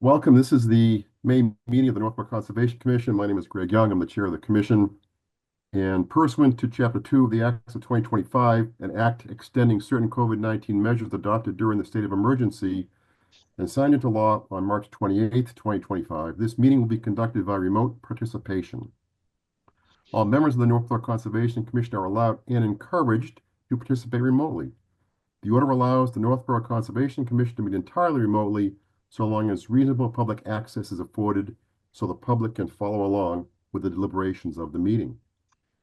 Welcome. This is the May meeting of the Northborough Conservation Commission. My name is Greg Young. I'm the chair of the commission. And pursuant to Chapter 2 of the Acts of 2025, an act extending certain COVID-19 measures adopted during the state of emergency and signed into law on March 28th, 2025, this meeting will be conducted by remote participation. All members of the Northborough Conservation Commission are allowed and encouraged to participate remotely. The order allows the Northborough Conservation Commission to meet entirely remotely so long as reasonable public access is afforded so the public can follow along with the deliberations of the meeting.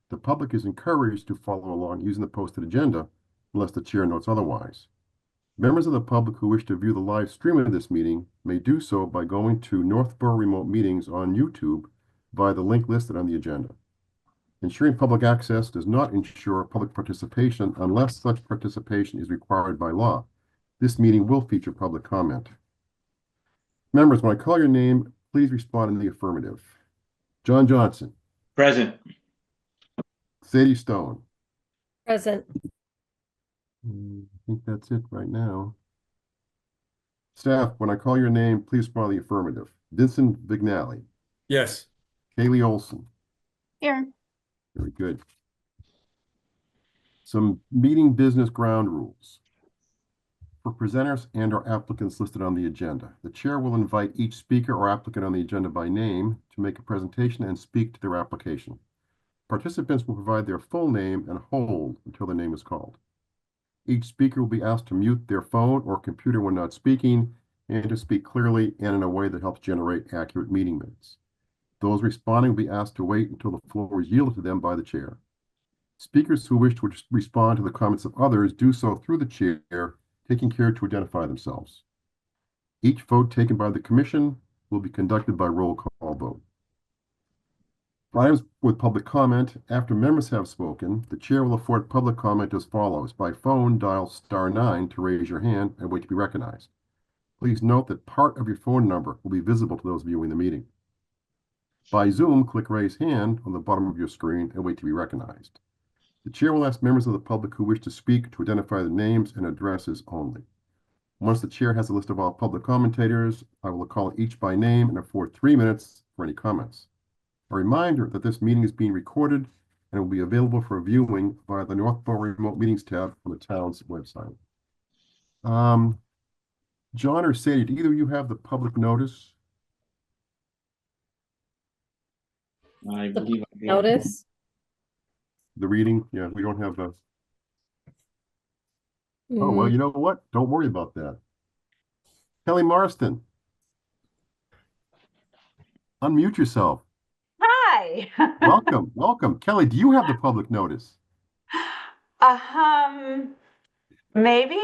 The public is encouraged to follow along using the posted agenda unless the chair notes otherwise. Members of the public who wish to view the live stream of this meeting may do so by going to Northborough Remote Meetings on YouTube via the link listed on the agenda. Ensuring public access does not ensure public participation unless such participation is required by law. This meeting will feature public comment. Members, when I call your name, please respond in the affirmative. John Johnson. Present. Sadie Stone. Present. I think that's it right now. Staff, when I call your name, please respond in the affirmative. Vincent Vignali. Yes. Kaylee Olson. Here. Very good. Some meeting business ground rules. For presenters and/or applicants listed on the agenda, the chair will invite each speaker or applicant on the agenda by name to make a presentation and speak to their application. Participants will provide their full name and hold until their name is called. Each speaker will be asked to mute their phone or computer when not speaking and to speak clearly and in a way that helps generate accurate meeting minutes. Those responding will be asked to wait until the floor is yielded to them by the chair. Speakers who wish to respond to the comments of others do so through the chair, taking care to identify themselves. Each vote taken by the commission will be conducted by roll call vote. For items with public comment, after members have spoken, the chair will afford public comment as follows. By phone, dial *9 to raise your hand and wait to be recognized. Please note that part of your phone number will be visible to those viewing the meeting. By Zoom, click Raise Hand on the bottom of your screen and wait to be recognized. The chair will ask members of the public who wish to speak to identify the names and addresses only. Once the chair has a list of all public commentators, I will call each by name and afford 3 minutes for any comments. A reminder that this meeting is being recorded and will be available for viewing via the Northborough Remote Meetings tab on the town's website. John or Sadie, do either of you have the public notice? I believe I do. Notice. The reading? Yeah, we don't have the... Oh, well, you know what? Don't worry about that. Kelly Marston. Unmute yourself. Hi. Welcome. Kelly, do you have the public notice? Maybe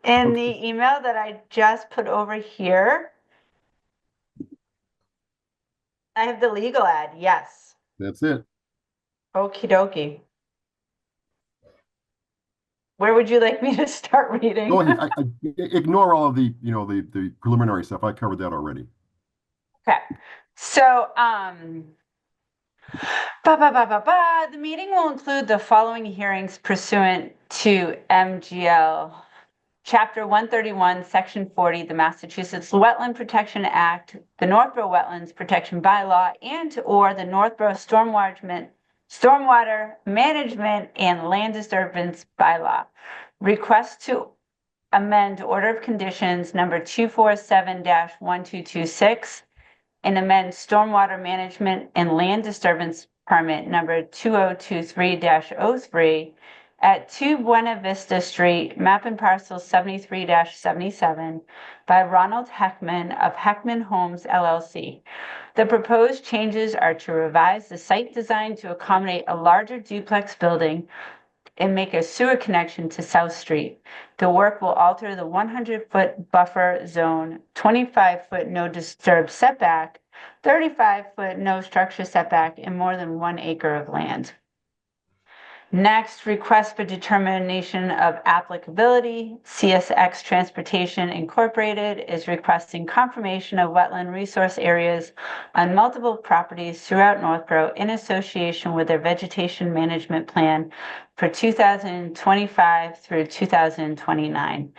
in Okay. the email that I just put over here. I have the legal ad, yes. That's it. Okie dokie. Where would you like me to start reading? Go ahead. I ignore all of the, the preliminary stuff. I covered that already. Okay. So, the meeting will include the following hearings pursuant to MGL Chapter 131, Section 40, the Massachusetts Wetland Protection Act, the Northborough Wetlands Protection Bylaw, and/or the Northborough Stormwater Management and Land Disturbance Bylaw. Request to amend Order of Conditions number 247-1226 and amend Stormwater Management and Land Disturbance Permit number 2023-03 at 2 Buena Vista Street, map and parcel 73-77 by Ronald Heckman of Heckman Homes LLC. The proposed changes are to revise the site design to accommodate a larger duplex building and make a sewer connection to South Street. The work will alter the 100-foot buffer zone, 25-foot no disturb setback, 35-foot no structure setback, and more than 1 acre of land. Next, request for determination of applicability. CSX Transportation Incorporated is requesting confirmation of wetland resource areas on multiple properties throughout Northborough in association with their vegetation management plan for 2025 through 2029.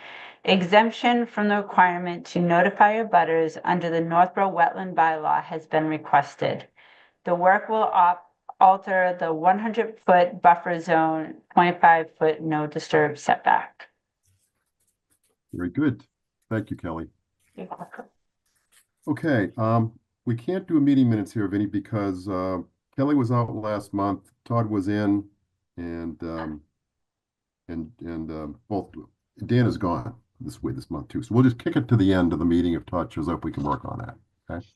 Exemption from the requirement to notify abutters under the Northborough Wetland Bylaw has been requested. The work will alter the 100-foot buffer zone, 25-foot no disturb setback. Very good. Thank you, Kelly. Okay, we can't do a meeting minutes here, Vinny, because Kelly was out last month, Todd was in, and both Dan is gone this month too. So we'll just kick it to the end of the meeting if Todd shows up, we can work on that. Okay.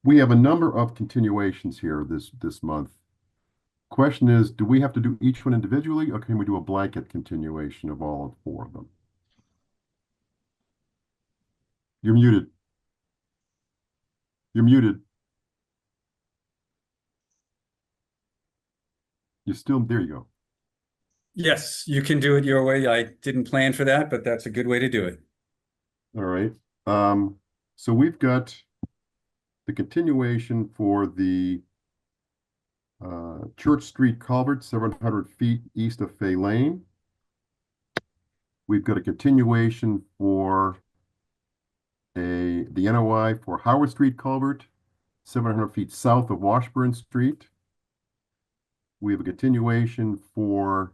We have a number of continuations here this month. Question is, do we have to do each one individually, or can we do a blanket continuation of all 4 of them? You're muted. You're muted. You're still, there you go. Yes, you can do it your way. I didn't plan for that, but that's a good way to do it. All right. So we've got the continuation for the Church Street culvert, 700 feet east of Fay Lane. We've got a continuation for the NOI for Howard Street culvert, 700 feet south of Washburn Street. We have a continuation for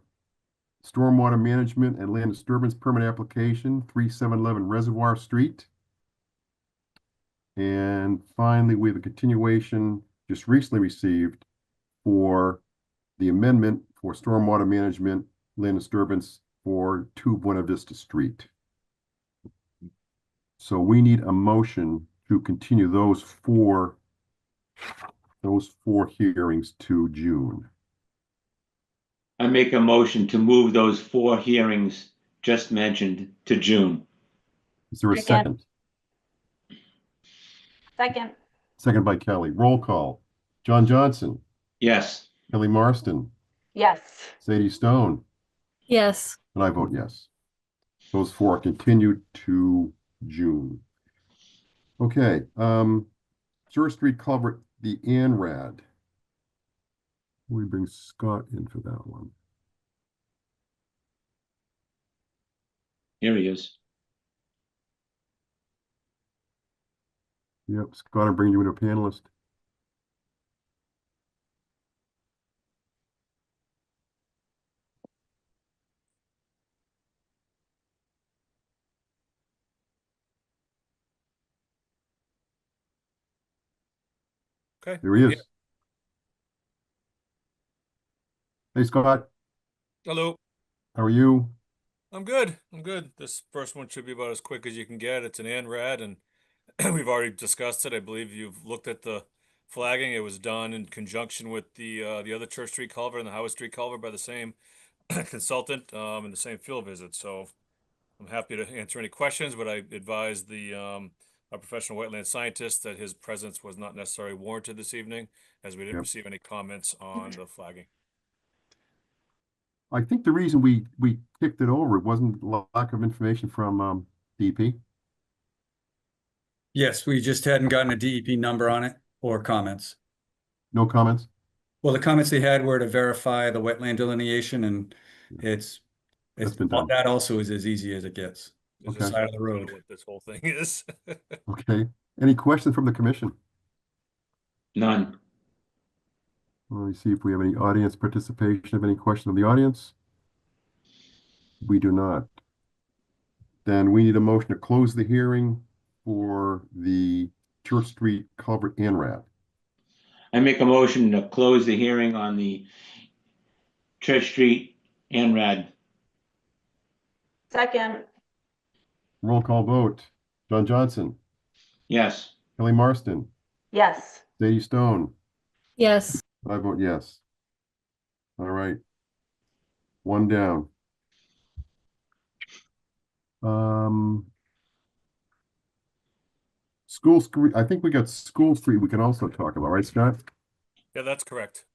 stormwater management and land disturbance permit application, 3711 Reservoir Street. And finally, we have a continuation just recently received for the amendment for stormwater management, land disturbance for 2 Buena Vista Street. So we need a motion to continue those four hearings to June. I make a motion to move those 4 hearings just mentioned to June. Is there a Second. second? Second. Second by Kelly. Roll call. John Johnson, Yes. Kelly Marston, Yes. Sadie Stone, Yes. and I vote yes. Those 4 are continued to June. Okay, Church Street culvert, the ANRAD. We bring Scott in for that one. Here he is. Yep, Scott, I'm bringing you in a panelist. Okay. There he is. Hey, Scott, Hello, how are you? I'm good. I'm good. This first one should be about as quick as you can get. It's an ANRAD, and we've already discussed it. I believe you've looked at the flagging. It was done in conjunction with the other Church Street culvert and the Howard Street culvert by the same consultant and the same field visit. So I'm happy to answer any questions, but I advised our professional wetland scientist that his presence was not necessarily warranted this evening, as we didn't Yep. receive any comments on the flagging. I think the reason we kicked it over, it wasn't lack of information from DEP. Yes, we just hadn't gotten a DEP number on it or comments. No comments? Well, the comments they had were to verify the wetland delineation, and it's That's been done. that also is as easy as it gets. Is Okay. this Side of the road. what this whole thing is? Okay. Any questions from the commission? None. Let me see if we have any audience participation. Have any question of the audience? We do not. Then we need a motion to close the hearing for the Church Street culvert ANRAD. I make a motion to close the hearing on the Church Street ANRAD. Second. Roll call vote. John Johnson, Yes. Kelly Marston, Yes. Sadie Stone. Yes. I vote yes. All right. One down. School Street, I think we got School Street we can also talk about, right, Scott? Yeah, that's correct.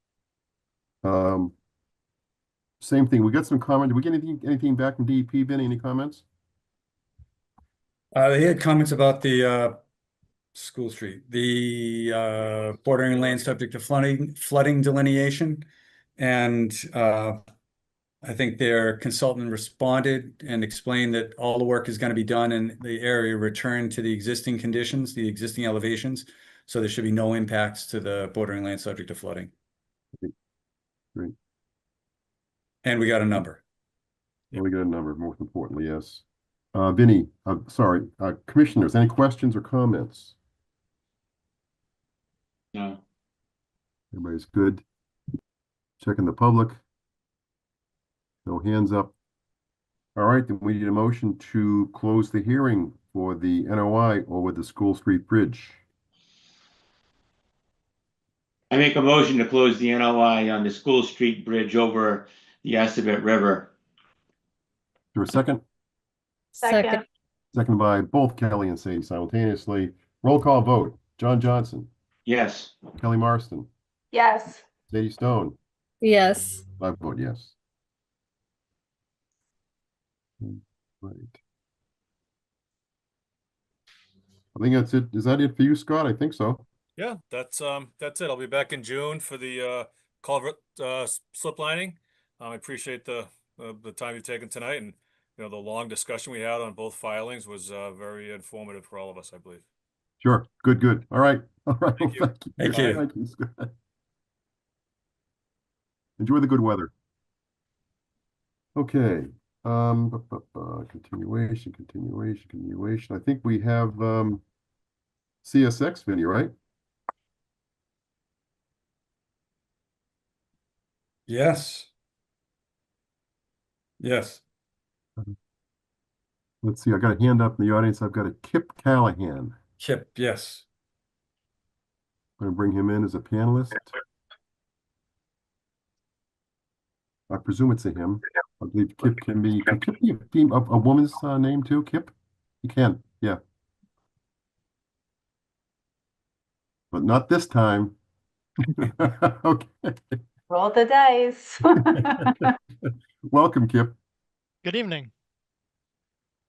Same thing. We got some comment. Did we get anything back from DEP, Vinny? Any comments? They had comments about the School Street, the bordering land subject to flooding delineation, and I think their consultant responded and explained that all the work is going to be done in the area returned to the existing conditions, the existing elevations. So there should be no impacts to the bordering land subject to flooding. Great. And we got a number. Well, we got a number, most importantly, yes. Vinny, sorry, commissioners, any questions or comments? No. Everybody's good. Checking the public. No hands up. All right, then we need a motion to close the hearing for the NOI over the School Street Bridge. I make a motion to close the NOI on the School Street Bridge over the Assabet River. Is there a second? Second. Second by both Kelly and Sadie simultaneously. Roll call vote. John Johnson, Yes. Kelly Marston, Yes. Sadie Stone. Yes. I vote yes. Right. I think that's it. Is that it for you, Scott? I think so. Yeah, that's it. I'll be back in June for the culvert slip lining. I appreciate the time you've taken tonight, and the long discussion we had on both filings was very informative for all of us, I believe. Sure. Good, good. All right. All right. Thank you. Well, thank you. Thank you. Thank you, Scott. Enjoy the good weather. Okay. Continuation. I think we have CSX, Vinny, right? Yes. Yes. Let's see. I got a hand up in the audience. I've got a Kip Callahan. Kip, yes. I'm going to bring him in as a panelist. I presume it's a him. I believe Kip can Kip be a woman's name too, Kip? He can, yeah. But not this time. Okay. Roll the dice. Welcome, Kip. Good evening.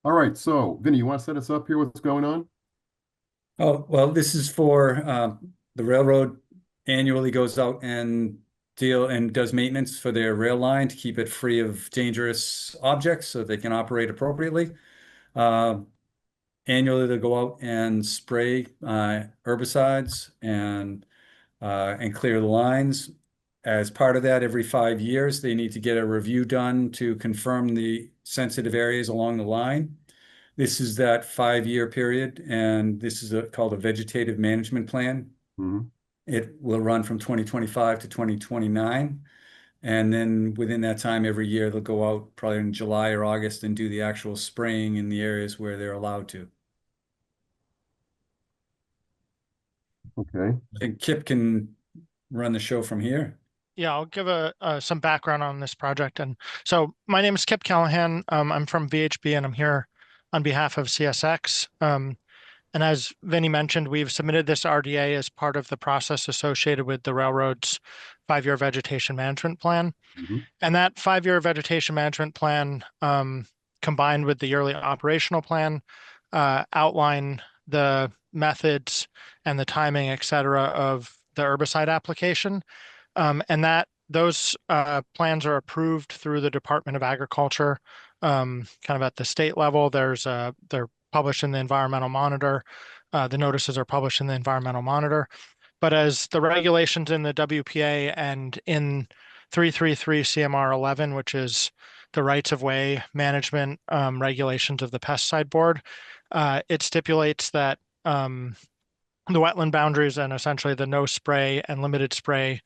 All right, so Vinny, you want to set us up here? What's going on? Oh, well, this is for the railroad annually goes out and does maintenance for their rail line to keep it free of dangerous objects so they can operate appropriately. Annually, they go out and spray herbicides and clear the lines. As part of that, every 5 years, they need to get a review done to confirm the sensitive areas along the line. This is that 5-year period, and this is called a vegetative management plan. Mhm. It will run from 2025 to 2029. And then within that time, every year, they'll go out probably in July or August and do the actual spraying in the areas where they're allowed to. Okay. I think Kip can run the show from here. Yeah, I'll give some background on this project. And so my name is Kip Callahan. I'm from VHB and I'm here on behalf of CSX. And as Vinny mentioned, we've submitted this RDA as part of the process associated with the railroad's 5-year vegetation management plan. Mhm. And that 5-year vegetation management plan, combined with the yearly operational plan, outline the methods and the timing, et cetera, of the herbicide application. And that those plans are approved through the Department of Agriculture, kind of at the state level. They're published in the Environmental Monitor. The notices are published in the Environmental Monitor. But as the regulations in the WPA and in 333 CMR 11, which is the rights of way management regulations of the pesticide board, it stipulates that the wetland boundaries and essentially the no spray and limited spray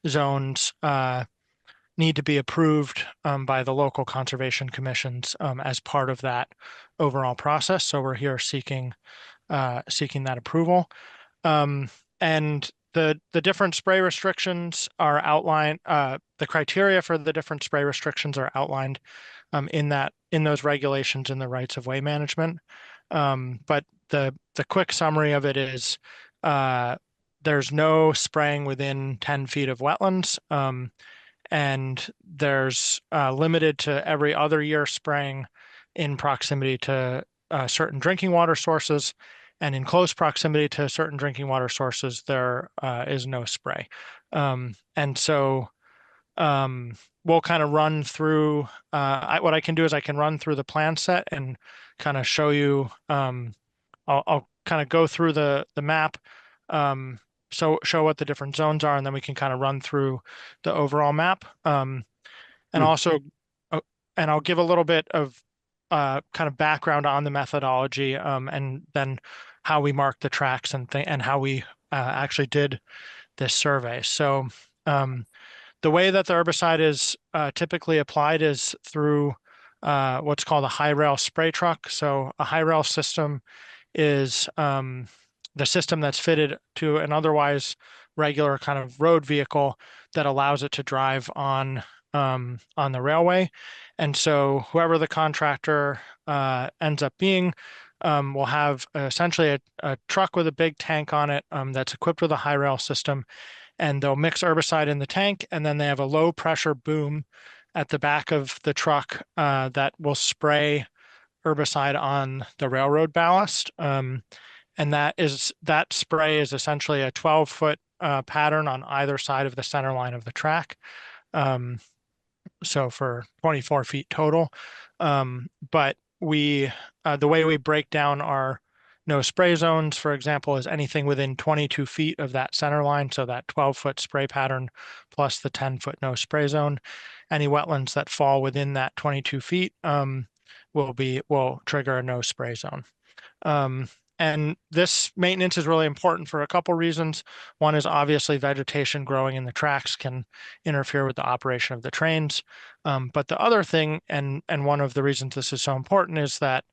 zones need to be approved by the local conservation commissions as part of that overall process. So we're here seeking that approval. And the different spray restrictions are outlined. The criteria for the different spray restrictions are outlined in those regulations in the rights of way management. But the quick summary of it is there's no spraying within 10 feet of wetlands, and there's limited to every other year spraying in proximity to certain drinking water sources, and in close proximity to certain drinking water sources, there is no spray. And so we'll kind of run through, what I can do is I can run through the plan set and kind of show you, I'll kind of go through the map, so show what the different zones are, and then we can kind of run through the overall map. And also, and I'll give a little bit of kind of background on the methodology, and then how we mark the tracks and how we actually did this survey. So the way that the herbicide is typically applied is through what's called a high rail spray truck. So a high rail system is the system that's fitted to an otherwise regular kind of road vehicle that allows it to drive on the railway. And so whoever the contractor ends up being will have essentially a truck with a big tank on it that's equipped with a high rail system, and they'll mix herbicide in the tank, and then they have a low pressure boom at the back of the truck that will spray herbicide on the railroad ballast. And that spray is essentially a 12-foot pattern on either side of the center line of the track. So for 24 feet total. But the way we break down our no spray zones, for example, is anything within 22 feet of that center line. So that 12-foot spray pattern plus the 10-foot no spray zone. Any wetlands that fall within that 22 feet will trigger a no spray zone. And this maintenance is really important for a couple reasons. One is obviously vegetation growing in the tracks can interfere with the operation of the trains. But the other thing, and one of the reasons this is so important, is that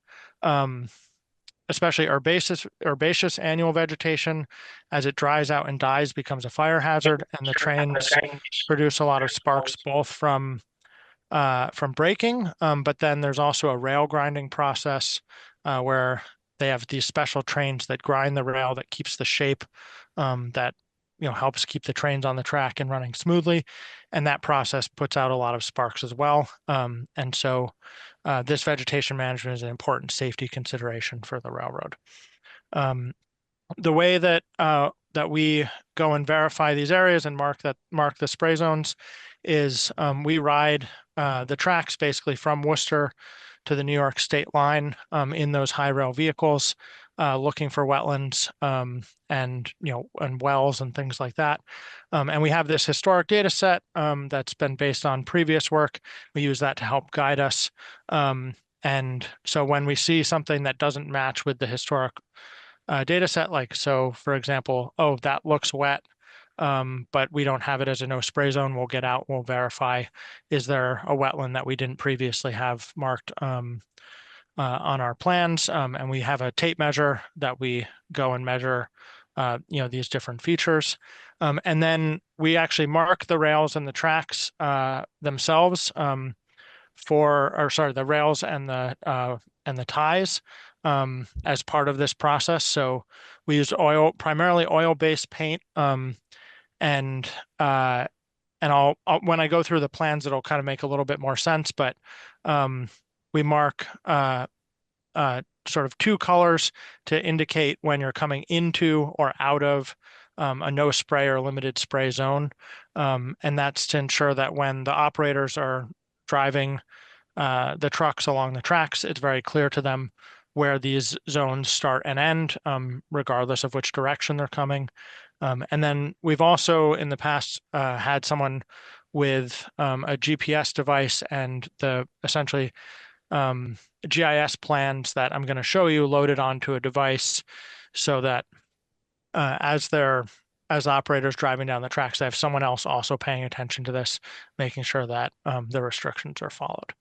especially herbaceous annual vegetation, as it dries out and dies, becomes a fire hazard, and the trains produce a lot of sparks both from braking, but then there's also a rail grinding process where they have these special trains that grind the rail that keeps the shape, that helps keep the trains on the track and running smoothly, and that process puts out a lot of sparks as well. And so this vegetation management is an important safety consideration for the railroad. The way that we go and verify these areas and mark the spray zones is we ride the tracks basically from Worcester to the New York state line in those high rail vehicles, looking for wetlands and wells and things like that. And we have this historic data set that's been based on previous work. We use that to help guide us. And so when we see something that doesn't match with the historic data set, so for example, oh, that looks wet, but we don't have it as a no spray zone, we'll get out, we'll verify, is there a wetland that we didn't previously have marked on our plans? And we have a tape measure that we go and measure these different features. And then we actually mark the rails and the tracks themselves the rails and the ties as part of this process. So we use primarily oil-based paint, and I'll when I go through the plans, it'll kind of make a little bit more sense, but we mark sort of two colors to indicate when you're coming into or out of a no spray or limited spray zone. And that's to ensure that when the operators are driving the trucks along the tracks, it's very clear to them where these zones start and end, regardless of which direction they're coming. And then we've also in the past had someone with a GPS device and the essentially GIS plans that I'm going to show you loaded onto a device, so that as operators driving down the tracks, they have someone else also paying attention to this, making sure that the restrictions are followed.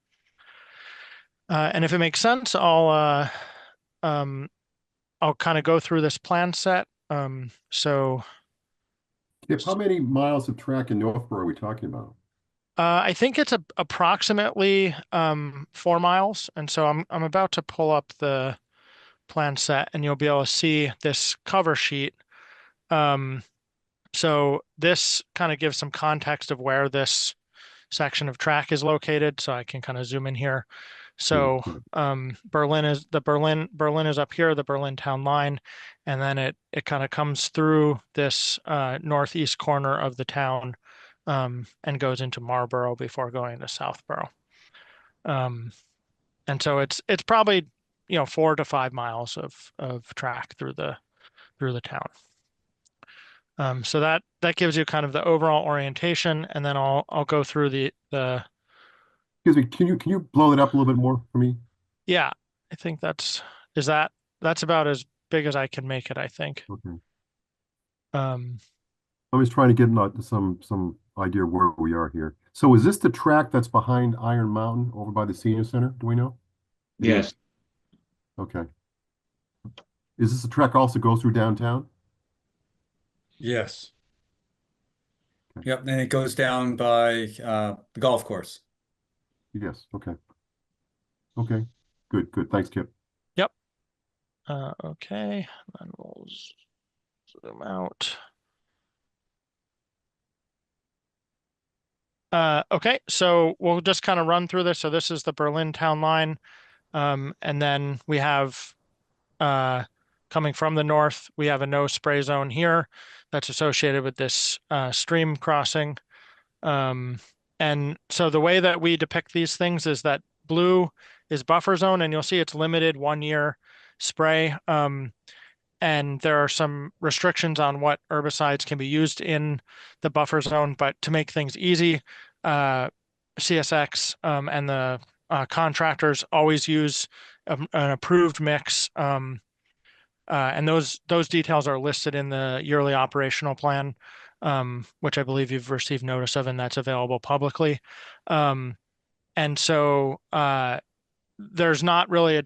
And if it makes sense, I'll kind of go through this plan set. So Kip, how many miles of track in Northborough are we talking about? I think it's approximately 4 miles. And so I'm about to pull up the plan set and you'll be able to see this cover sheet. So this kind of gives some context of where this section of track is located. So I can kind of zoom in here. So Berlin is up here, the Berlin town line, and then it kind of comes through this northeast corner of the town and goes into Marlboro before going to Southborough. And so it's probably, 4 to 5 miles of track through the town. So that gives you kind of the overall orientation, and then I'll go through the Excuse me, can you blow it up a little bit more for me? yeah, I think that's about as big as I can make it, I think. Okay. Um, I was trying to get some idea where we are here. So is this the track that's behind Iron Mountain over by the senior center? Do we know? Yes, Okay. Is this the track also goes through downtown? Yes. Okay. Yep, and it goes down by the golf course. Yes. Okay. Okay. Good. Good. Thanks, Kip. okay, then we'll zoom out. Okay, so we'll just kind of run through this. So this is the Berlin town line. And then we have coming from the north, we have a no spray zone here that's associated with this stream crossing. And so the way that we depict these things is that blue is buffer zone, and you'll see it's limited 1-year spray. And there are some restrictions on what herbicides can be used in the buffer zone. But to make things easy, CSX and the contractors always use an approved mix. And those details are listed in the yearly operational plan, which I believe you've received notice of, and that's available publicly. And so there's not really a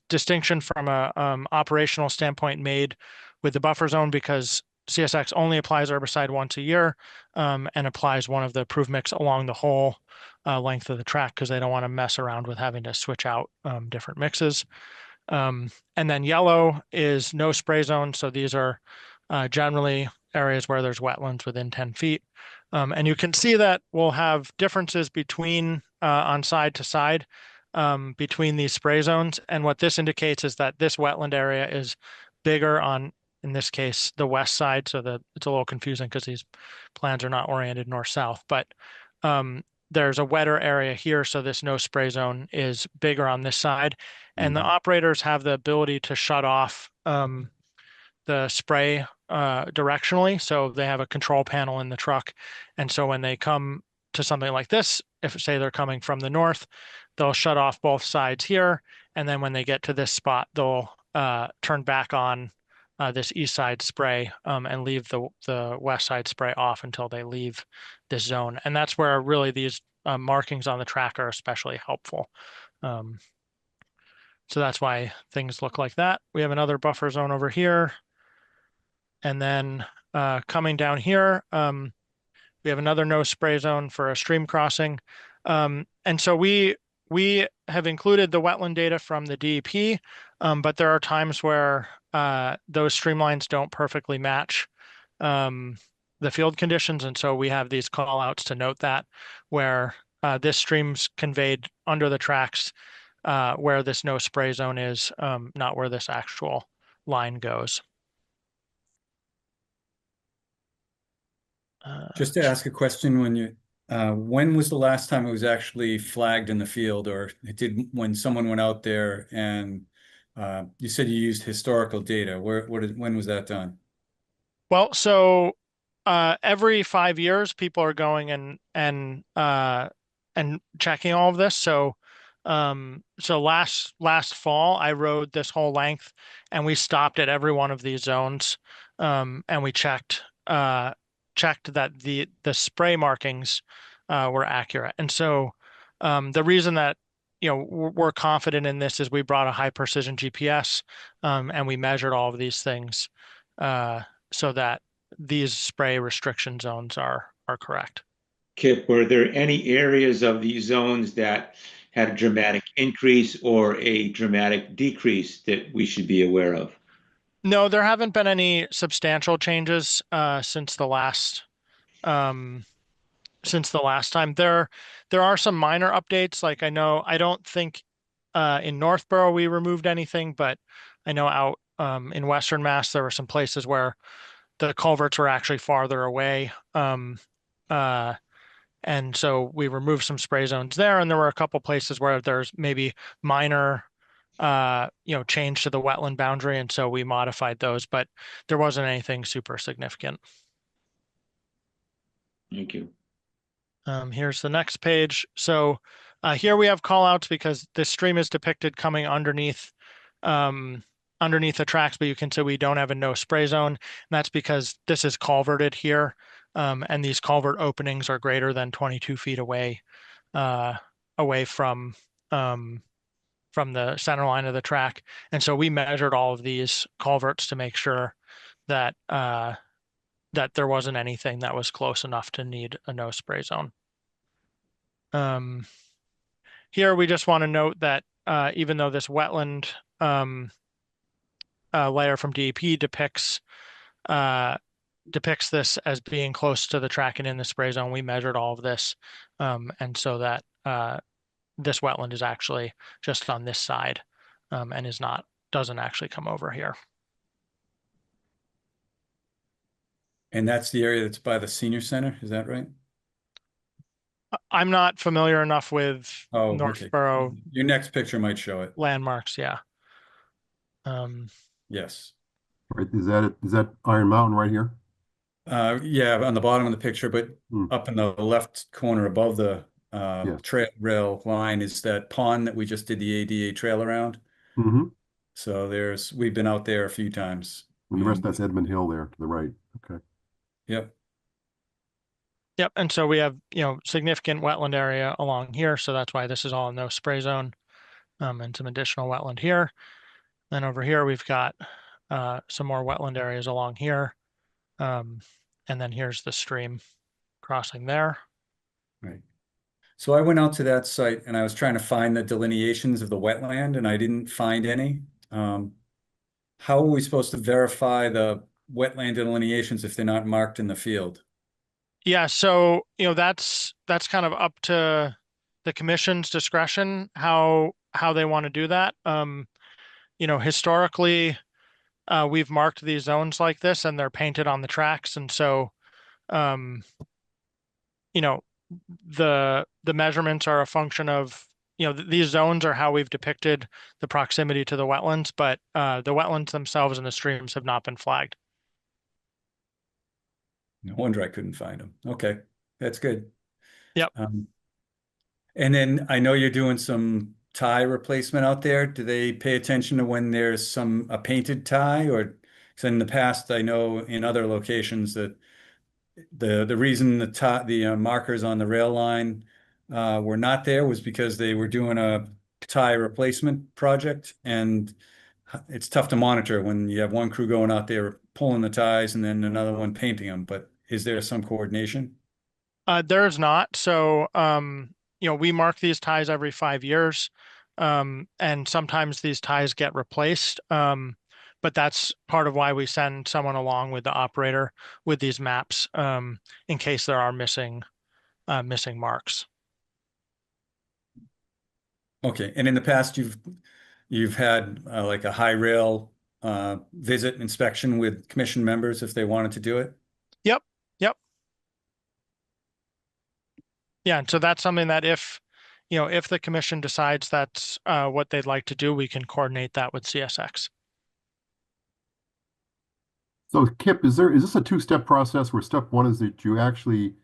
distinction from a operational standpoint made with the buffer zone, because CSX only applies herbicide once a year and applies one of the approved mix along the whole length of the track, because they don't want to mess around with having to switch out different mixes. And then yellow is no spray zone. So these are generally areas where there's wetlands within 10 feet. And you can see that we'll have differences between on side to side between these spray zones. And what this indicates is that this wetland area is bigger on, in this case, the west side. So that it's a little confusing because these plans are not oriented north-south, but there's a wetter area here. So this no spray zone is bigger on this side. And the operators have the ability to shut off the spray directionally. So they have a control panel in the truck. And so when they come to something like this, if say they're coming from the north, they'll shut off both sides here. And then when they get to this spot, they'll turn back on this east side spray and leave the west side spray off until they leave this zone. And that's where really these markings on the track are especially helpful. So that's why things look like that. We have another buffer zone over here. And then coming down here, we have another no spray zone for a stream crossing. And so we have included the wetland data from the DEP, but there are times where those streamlines don't perfectly match the field conditions. And so we have these call outs to note that, where this stream's conveyed under the tracks where this no spray zone is, not where this actual line goes. Just to ask a question, when was the last time it was actually flagged in the field, or when someone went out there and you said you used historical data? When was that done? Well, so every 5 years, people are going and checking all of this. So last fall, I rode this whole length, and we stopped at every one of these zones, and we checked that the spray markings were accurate. And so the reason that we're confident in this is we brought a high precision GPS and we measured all of these things so that these spray restriction zones are correct. Kip, were there any areas of these zones that had a dramatic increase or a dramatic decrease that we should be aware of? No, there haven't been any substantial changes since the last time. There are some minor updates. Like I don't think in Northborough we removed anything, but I know out in Western Mass there were some places where the culverts were actually farther away. And so we removed some spray zones there, and there were a couple places where there's maybe minor change to the wetland boundary, and so we modified those, but there wasn't anything super significant. Thank you. Here's the next page. So here we have callouts because this stream is depicted coming underneath the tracks, but you can see we don't have a no spray zone. And that's because this is culverted here. And these culvert openings are greater than 22 feet away from the center line of the track. And so we measured all of these culverts to make sure that that there wasn't anything that was close enough to need a no spray zone. Here we just want to note that even though this wetland layer from DEP depicts this as being close to the track and in the spray zone, we measured all of this, and so that this wetland is actually just on this side, and doesn't actually come over here. And that's the area that's by the senior center, is that right? I'm not familiar enough with Oh, okay. Northborough Your next picture might show it. landmarks. Yeah. Yes. Right, is that it? Is that Iron Mountain right here? Yeah, on the bottom of the picture, but Hmm. up in the left corner above the Yes. trail rail line is that pond that we just did the ADA trail around. Mm-hmm. So we've been out there a few times. And the rest, And- that's Edmund Hill there to the right. Okay. Yep. Yep. And so we have, significant wetland area along here. So that's why this is all no spray zone, and some additional wetland here. Then over here, we've got some more wetland areas along here. And then here's the stream crossing there. Right. So I went out to that site and I was trying to find the delineations of the wetland and I didn't find any. How are we supposed to verify the wetland delineations if they're not marked in the field? Yeah, so that's kind of up to the commission's discretion how they want to do that. Historically, we've marked these zones like this and they're painted on the tracks, and so the measurements are a function of these zones are how we've depicted the proximity to the wetlands, but the wetlands themselves and the streams have not been flagged. No wonder I couldn't find them. Okay, that's good. Yep. And then I know you're doing some tie replacement out there. Do they pay attention to when there's a painted tie, or because in the past I know in other locations that the reason the markers on the rail line were not there was because they were doing a tie replacement project, and it's tough to monitor when you have one crew going out there pulling the ties and then another one painting them. But is there some coordination? There's not. So, we mark these ties every 5 years, and sometimes these ties get replaced. But that's part of why we send someone along with the operator with these maps, in case there are missing marks. Okay, and in the past you've had like a high rail visit inspection with commission members if they wanted to do it? Yep. Yeah, and so that's something that if the commission decides that's what they'd like to do, we can coordinate that with CSX. So Kip, is this a two-step process where step one is that you actually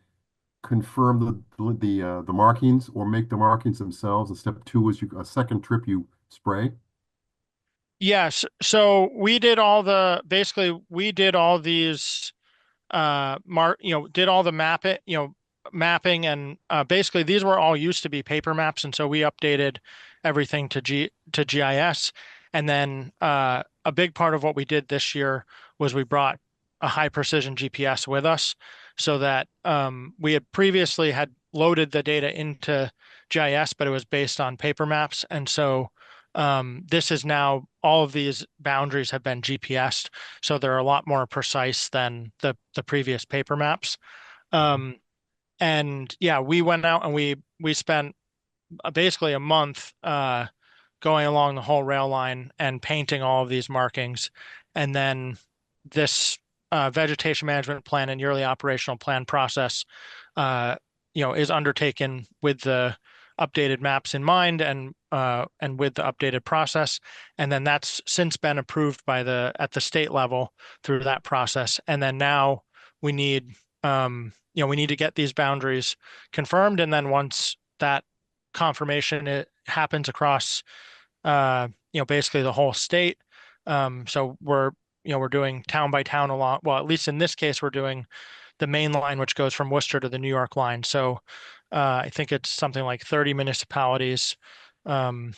confirm the markings or make the markings themselves, and step two is a second trip you spray? Yes. So we did all these did all the mapping, and basically these were all used to be paper maps, and so we updated everything to GIS. And then a big part of what we did this year was we brought a high precision GPS with us, so that we had previously had loaded the data into GIS, but it was based on paper maps. And so this is now, all of these boundaries have been GPSed, so they're a lot more precise than the previous paper maps. And yeah, we went out and we spent basically a month going along the whole rail line and painting all of these markings. And then this vegetation management plan and yearly operational plan process is undertaken with the updated maps in mind and with the updated process. And then that's since been approved by at the state level through that process. And then now we need, we need to get these boundaries confirmed. And then once that confirmation happens across, basically the whole state. So we're doing town by town along, well, at least in this case, we're doing the main line, which goes from Worcester to the New York line. So I think it's something like 30 municipalities. And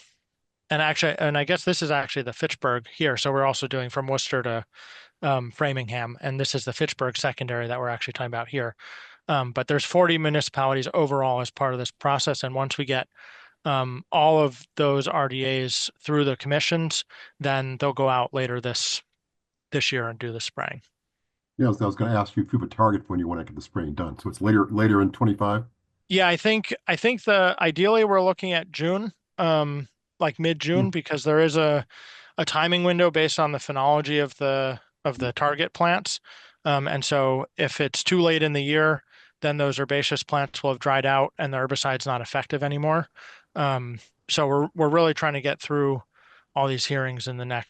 I guess this is actually the Fitchburg here. So we're also doing from Worcester to Framingham. And this is the Fitchburg secondary that we're actually talking about here. But there's 40 municipalities overall as part of this process. And once we get all of those RDAs through the commissions, then they'll go out later this year and do the spraying. Yeah, so I was going to ask you if you have a target for when you want to get the spraying done. So it's later in 25? Yeah, I think ideally we're looking at June, like mid-June, because there is a timing window based on the phenology of the target plants. And so if it's too late in the year, then those herbaceous plants will have dried out and the herbicide's not effective anymore. So we're really trying to get through all these hearings in the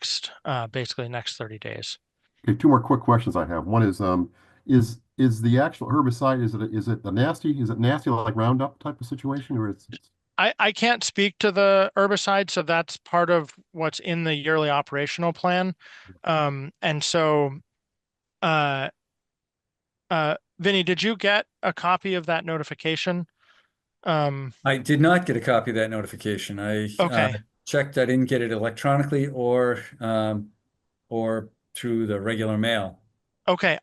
basically next 30 days. Okay, two more quick questions I have. One is the actual herbicide, is it nasty like Roundup type of situation, or it's I can't speak to the herbicide, so that's part of what's in the yearly operational plan. And so Vinny, did you get a copy of that notification? I did not get a copy of that notification. I Okay. checked. I didn't get it electronically or through the regular mail. Okay,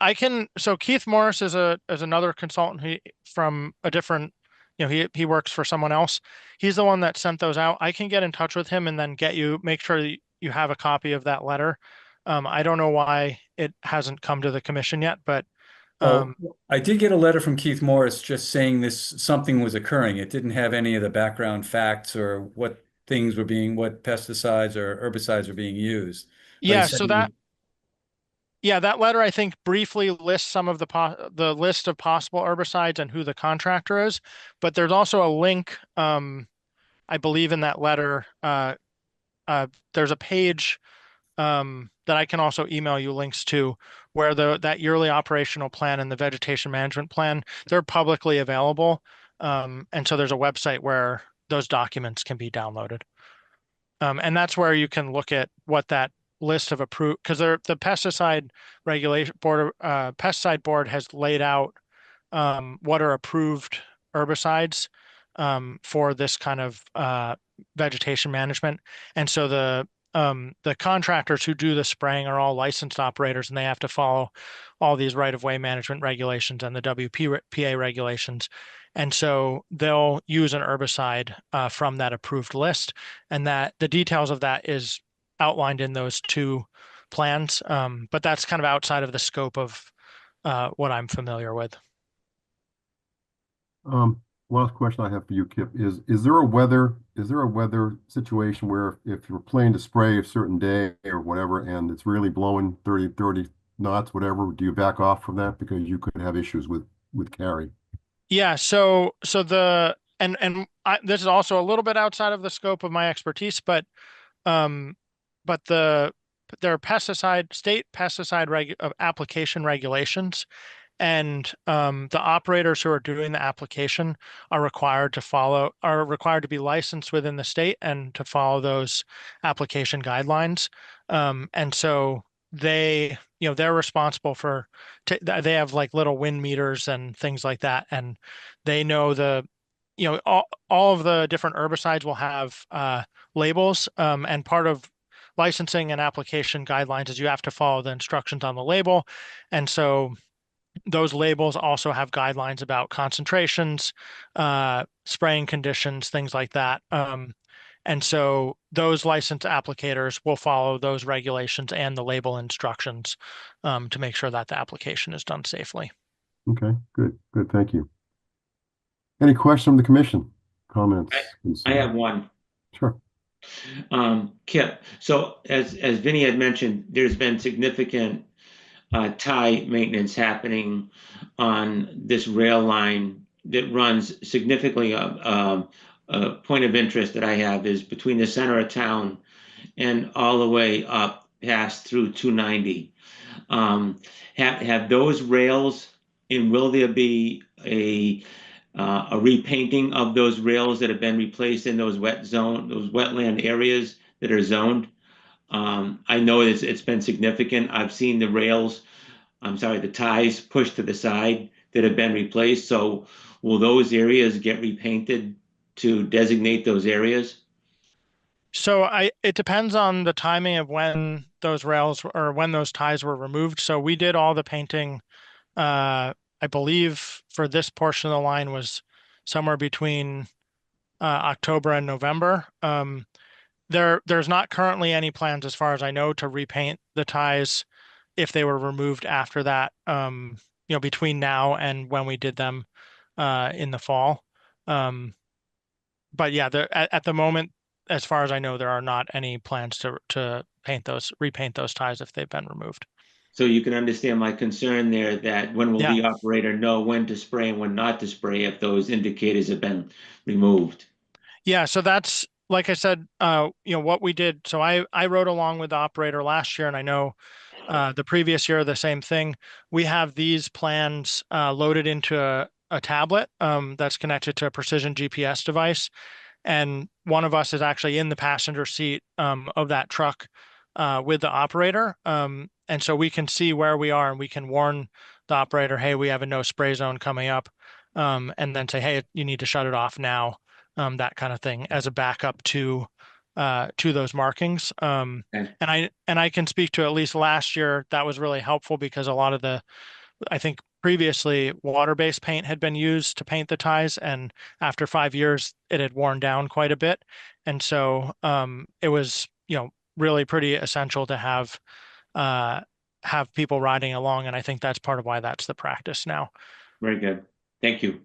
so Keith Morris is another consultant from a different, he works for someone else. He's the one that sent those out. I can get in touch with him and then make sure that you have a copy of that letter. I don't know why it hasn't come to the commission yet, but I did get a letter from Keith Morris just saying something was occurring. It didn't have any of the background facts or what pesticides or herbicides are being used. Yeah, so that letter I think briefly lists some of the list of possible herbicides and who the contractor is, but there's also a link, I believe in that letter. There's a page that I can also email you links to where that yearly operational plan and the vegetation management plan, they're publicly available. And so there's a website where those documents can be downloaded. And that's where you can look at what that list of approved, because the pesticide regulation board, pesticide board has laid out what are approved herbicides for this kind of vegetation management. And so the contractors who do the spraying are all licensed operators, and they have to follow all these right-of-way management regulations and the WPA regulations. And so they'll use an herbicide from that approved list, and that the details of that is outlined in those two plans. But that's kind of outside of the scope of what I'm familiar with. Last question I have for you, Kip, is there a weather situation where if you're planning to spray a certain day or whatever and it's really blowing 30 knots, whatever, do you back off from that because you could have issues with carry? Yeah, so this is also a little bit outside of the scope of my expertise, but there are state pesticide application regulations. And the operators who are doing the application are required to be licensed within the state and to follow those application guidelines. And so they're responsible they have like little wind meters and things like that. And they know all of the different herbicides will have labels. And part of licensing and application guidelines is you have to follow the instructions on the label. And so those labels also have guidelines about concentrations, spraying conditions, things like that. And so those licensed applicators will follow those regulations and the label instructions to make sure that the application is done safely. Okay, good. Thank you. Any questions from the commission? Comments? I have one. Sure. Kip, so as Vinny had mentioned, there's been significant tie maintenance happening on this rail line that runs significantly, a point of interest that I have is between the center of town and all the way up past through 290. Have those rails, and will there be a repainting of those rails that have been replaced in those those wetland areas that are zoned? I know it's been significant. I've seen the rails, I'm sorry, the ties pushed to the side that have been replaced. So will those areas get repainted to designate those areas? So it depends on the timing of when those rails or when those ties were removed. So we did all the painting, I believe for this portion of the line was somewhere between October and November. There's not currently any plans, as far as I know, to repaint the ties if they were removed after that, between now and when we did them in the fall. But yeah, at the moment, as far as I know, there are not any plans to repaint those ties if they've been removed. So you can understand my concern there, that when will Yeah. the operator know when to spray and when not to spray if those indicators have been removed? Yeah, so that's, like I said, what we did. So I rode along with the operator last year, and I know the previous year, the same thing. We have these plans loaded into a tablet that's connected to a precision GPS device. And one of us is actually in the passenger seat of that truck with the operator. And so we can see where we are, and we can warn the operator, hey, we have a no spray zone coming up. And then say, hey, you need to shut it off now, that kind of thing, as a backup to those markings. Okay. And I can speak to, at least last year, that was really helpful because a lot of I think previously water-based paint had been used to paint the ties, and after 5 years it had worn down quite a bit. And so it was, really pretty essential to have people riding along. And I think that's part of why that's the practice now. Very good. Thank you.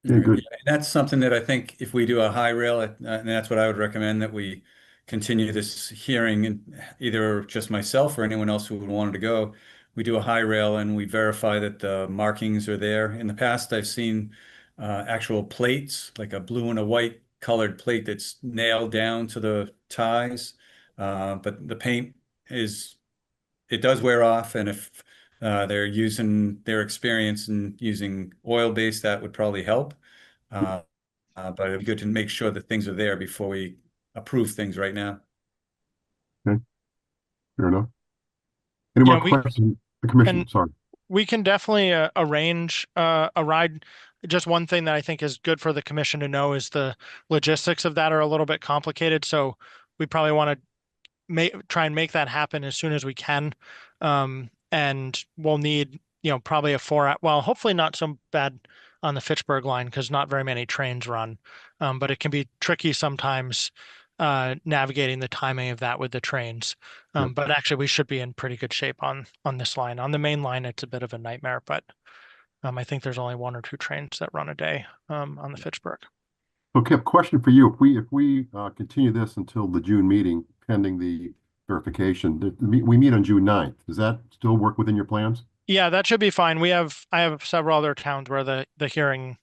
Okay, good. Yeah, and that's something that I think if we do a high rail, and that's what I would recommend, that we continue this hearing, and either just myself or anyone else who would want to go, we do a high rail and we verify that the markings are there. In the past, I've seen actual plates, like a blue and a white colored plate that's nailed down to the ties. But the paint it does wear off, and if they're using their experience in using oil-based, that would probably help. But it'd be good to make sure that things are there before we approve things right now. Fair enough. Any more questions? The commission, and- sorry. We can definitely arrange a ride. Just one thing that I think is good for the commission to know is the logistics of that are a little bit complicated. So we probably want to try and make that happen as soon as we can. And we'll need, probably hopefully not so bad on the Fitchburg line, because not very many trains run. But it can be tricky sometimes navigating the timing of that with the trains. But actually we should be in pretty good shape on this line. On the main line, it's a bit of a nightmare, but I think there's only 1 or 2 trains that run a day on the Fitchburg. Okay, question for you. If we continue this until the June meeting, pending the verification, we meet on June 9th. Does that still work within your plans? Yeah, that should be fine. I have several other towns where the hearing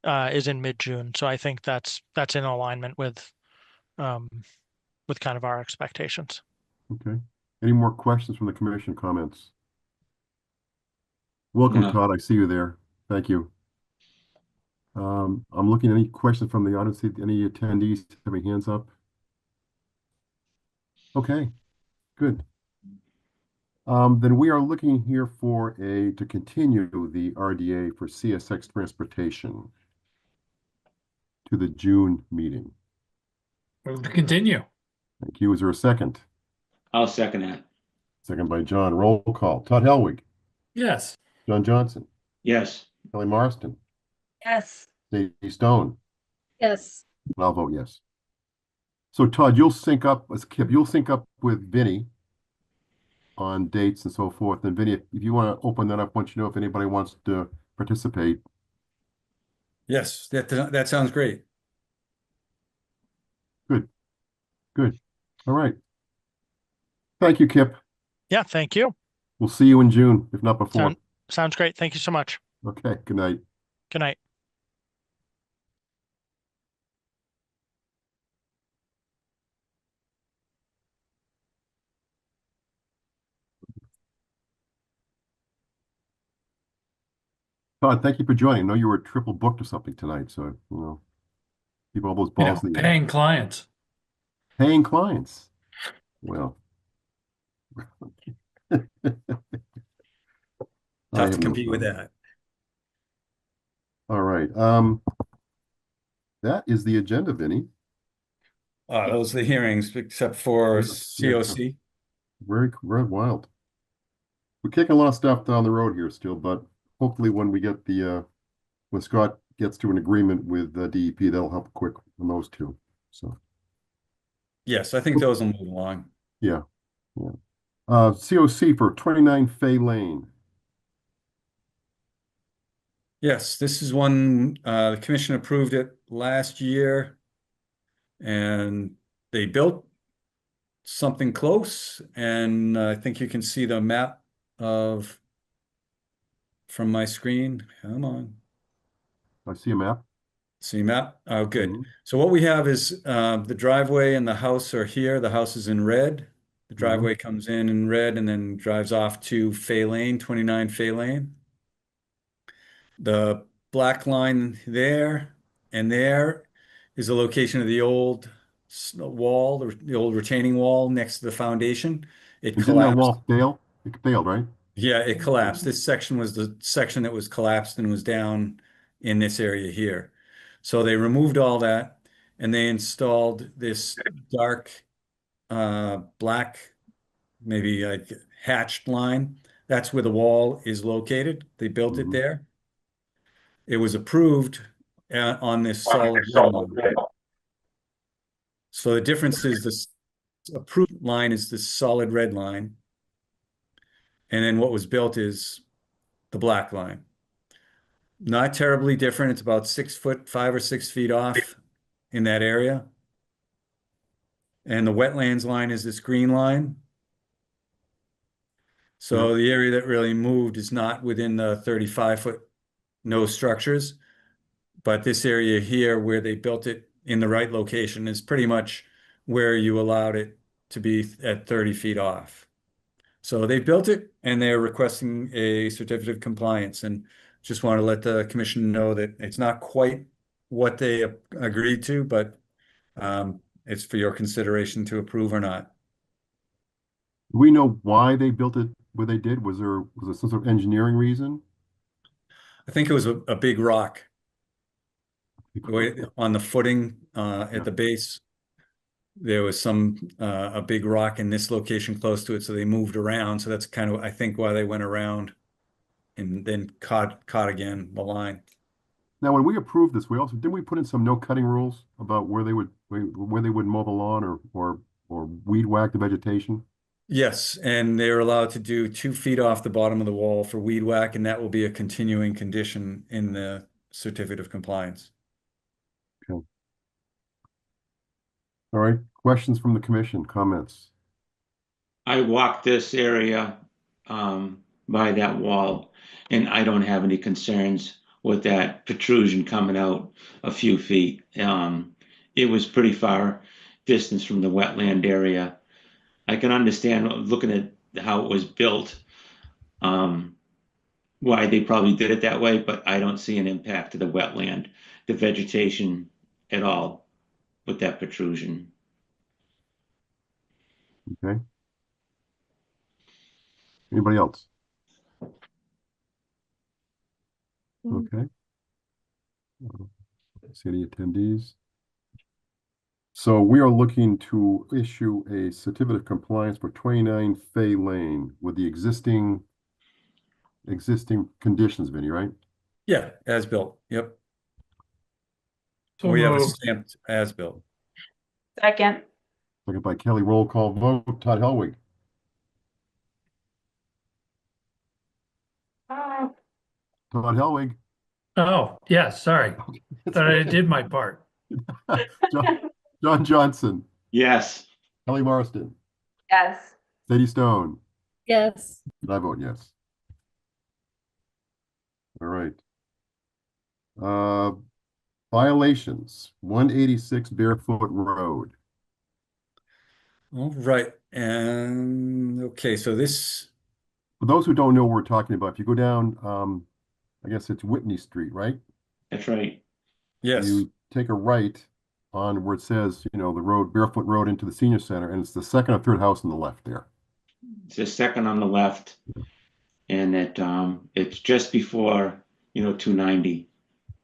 is in mid-June. So I think that's in alignment with kind of our expectations. Okay. Any more questions from the commission comments? Welcome, No. Todd. I see you there. Thank you. I'm looking at any questions from the audience. Any attendees have any hands up? Okay, good. Then we are looking here to continue the RDA for CSX Transportation to the June meeting. Move to continue. Thank you. Is there a second? I'll second that. Second by John. Roll call. Todd Helwig, Yes. John Johnson, Yes. Kelly Marston, Yes. Stacey Stone, Yes. and I'll vote yes. So Todd, you'll sync up with Vinny on dates and so forth. And Vinny, if you want to open that up, once you know if anybody wants to participate. Yes, that sounds great. Good. All right. Thank you, Kip. Yeah, thank you. We'll see you in June, if not before. Sounds great. Thank you so much. Okay, good night. Good night. Todd, thank you for joining. I know you were triple booked or something tonight, so, keep all those balls in the air. Paying clients. Paying clients. Well. I Tough to have no compete with problem. that. All right. That is the agenda, Vinny. Those are the hearings, except for Yeah, COC. very wild. We're kicking a lot of stuff down the road here still, but hopefully when we get when Scott gets to an agreement with DEP, that'll help quick on those two. So Yes, I think those will move along. yeah. COC for 29 Fay Lane. Yes, this is one, the commission approved it last year. And they built something close, and I think you can see the map from my screen. Come on. I see a map. See map? Oh, good. Mhm. So what we have is the driveway and the house are here. The house is in red. The driveway comes in red and then drives off to Fay Lane, 29 Fay Lane. The black line there and there is the location of the old wall, the old retaining wall next to the foundation. It And didn't that collapsed. wall fail? It failed, right? Yeah, it collapsed. This section was the section that was collapsed and was down in this area here. So they removed all that and they installed this dark black, maybe like hatched line. That's where the wall is located. They built it Mhm. there. It was approved on this solid red line. So the difference is this approved line is this solid red line. And then what was built is the black line. Not terribly different. It's about 6 foot, 5 or 6 feet off in that area. And the wetlands line is this green line. So the area that really moved is not within the 35-foot no structures, but this area here where they built it in the right location is pretty much where you allowed it to be at 30 feet off. So they built it and they're requesting a certificate of compliance, and just want to let the commission know that it's not quite what they agreed to, but it's for your consideration to approve or not. Do we know why they built it where they did? Was there some sort of engineering reason? I think it was a big rock on the footing at the base. There was a big rock in this location close to it, so they moved around. So that's kind of, I think, why they went around and then caught again the line. Now, when we approved this, didn't we put in some no cutting rules about where they would mow the lawn or weed whack the vegetation? Yes, and they're allowed to do 2 feet off the bottom of the wall for weed whack, and that will be a continuing condition in the certificate of compliance. Okay. All right. Questions from the commission, comments? I walked this area by that wall, and I don't have any concerns with that protrusion coming out a few feet. It was pretty far distance from the wetland area. I can understand looking at how it was built, why they probably did it that way, but I don't see an impact to the wetland, the vegetation at all with that protrusion. Okay. Anybody else? Okay. See any attendees? So we are looking to issue a certificate of compliance for 29 Fay Lane with the existing conditions, Vinny, right? Yeah, as built. Yep. So We have a moved. stamped as built. Second. Second by Kelly, roll call vote. Todd Helwig, Todd Helwig, Oh, yeah, sorry. Thought I did my part. John Johnson, Yes. Kelly Marston, Yes. Sadie Stone, Yes. and I vote yes. All right. Uh, Violations, 186 Barefoot Road. All right, and okay, so this, For those who don't know what we're talking about, if you go down, I guess it's Whitney Street, right? That's right. yes, You take a right on where it says, the road, Barefoot Road into the senior center, and it's the second or third house on the left there. It's the second on the left, and it's just before 290.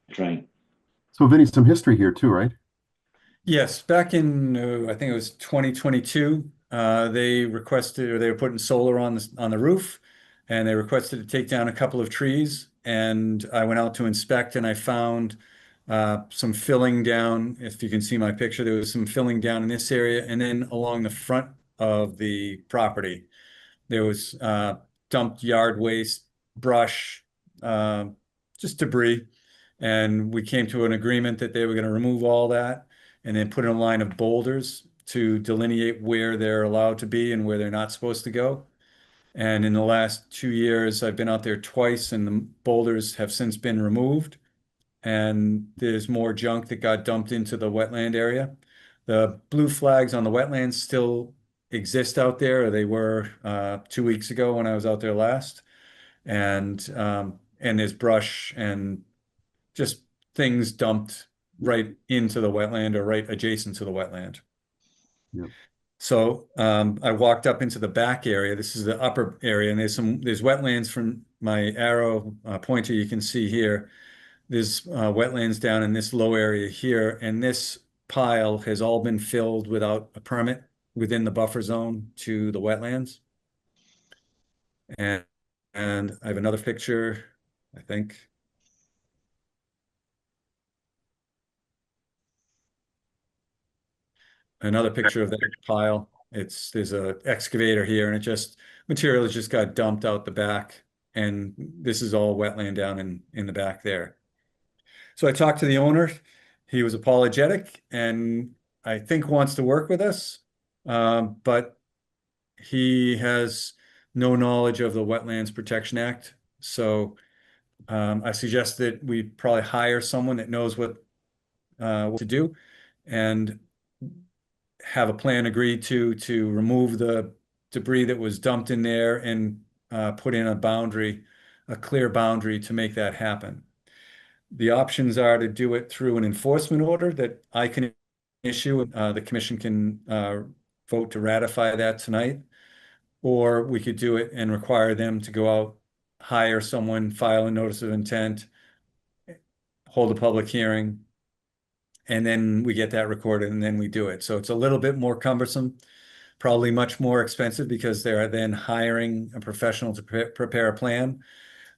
That's right. So Vinny, some history here too, right? yes, back in, I think it was 2022, they requested, or they were putting solar on the roof, and they requested to take down a couple of trees, and I went out to inspect, and I found some filling down. If you can see my picture, there was some filling down in this area, and then along the front of the property, there was dumped yard waste, brush, uh, just debris. And we came to an agreement that they were going to remove all that and then put in a line of boulders to delineate where they're allowed to be and where they're not supposed to go. And in the last 2 years, I've been out there twice, and the boulders have since been removed. And there's more junk that got dumped into the wetland area. The blue flags on the wetlands still exist out there, or they were 2 weeks ago when I was out there last. And there's brush and just things dumped right into the wetland or right adjacent to the wetland. Yep. So I walked up into the back area. This is the upper area, and there's wetlands from my arrow pointer you can see here. There's wetlands down in this low area here, and this pile has all been filled without a permit within the buffer zone to the wetlands. And I have another picture, I think. Another picture of that pile. There's a excavator here, and material just got dumped out the back, and this is all wetland down in the back there. So I talked to the owner. He was apologetic and I think wants to work with us, but he has no knowledge of the Wetlands Protection Act. So I suggest that we probably hire someone that knows what to do and have a plan agreed to remove the debris that was dumped in there and put in a clear boundary to make that happen. The options are to do it through an enforcement order that I can issue. The commission can vote to ratify that tonight. Or we could do it and require them to go out, hire someone, file a notice of intent, hold a public hearing, and then we get that recorded and then we do it. So it's a little bit more cumbersome, probably much more expensive because they're then hiring a professional to prepare a plan.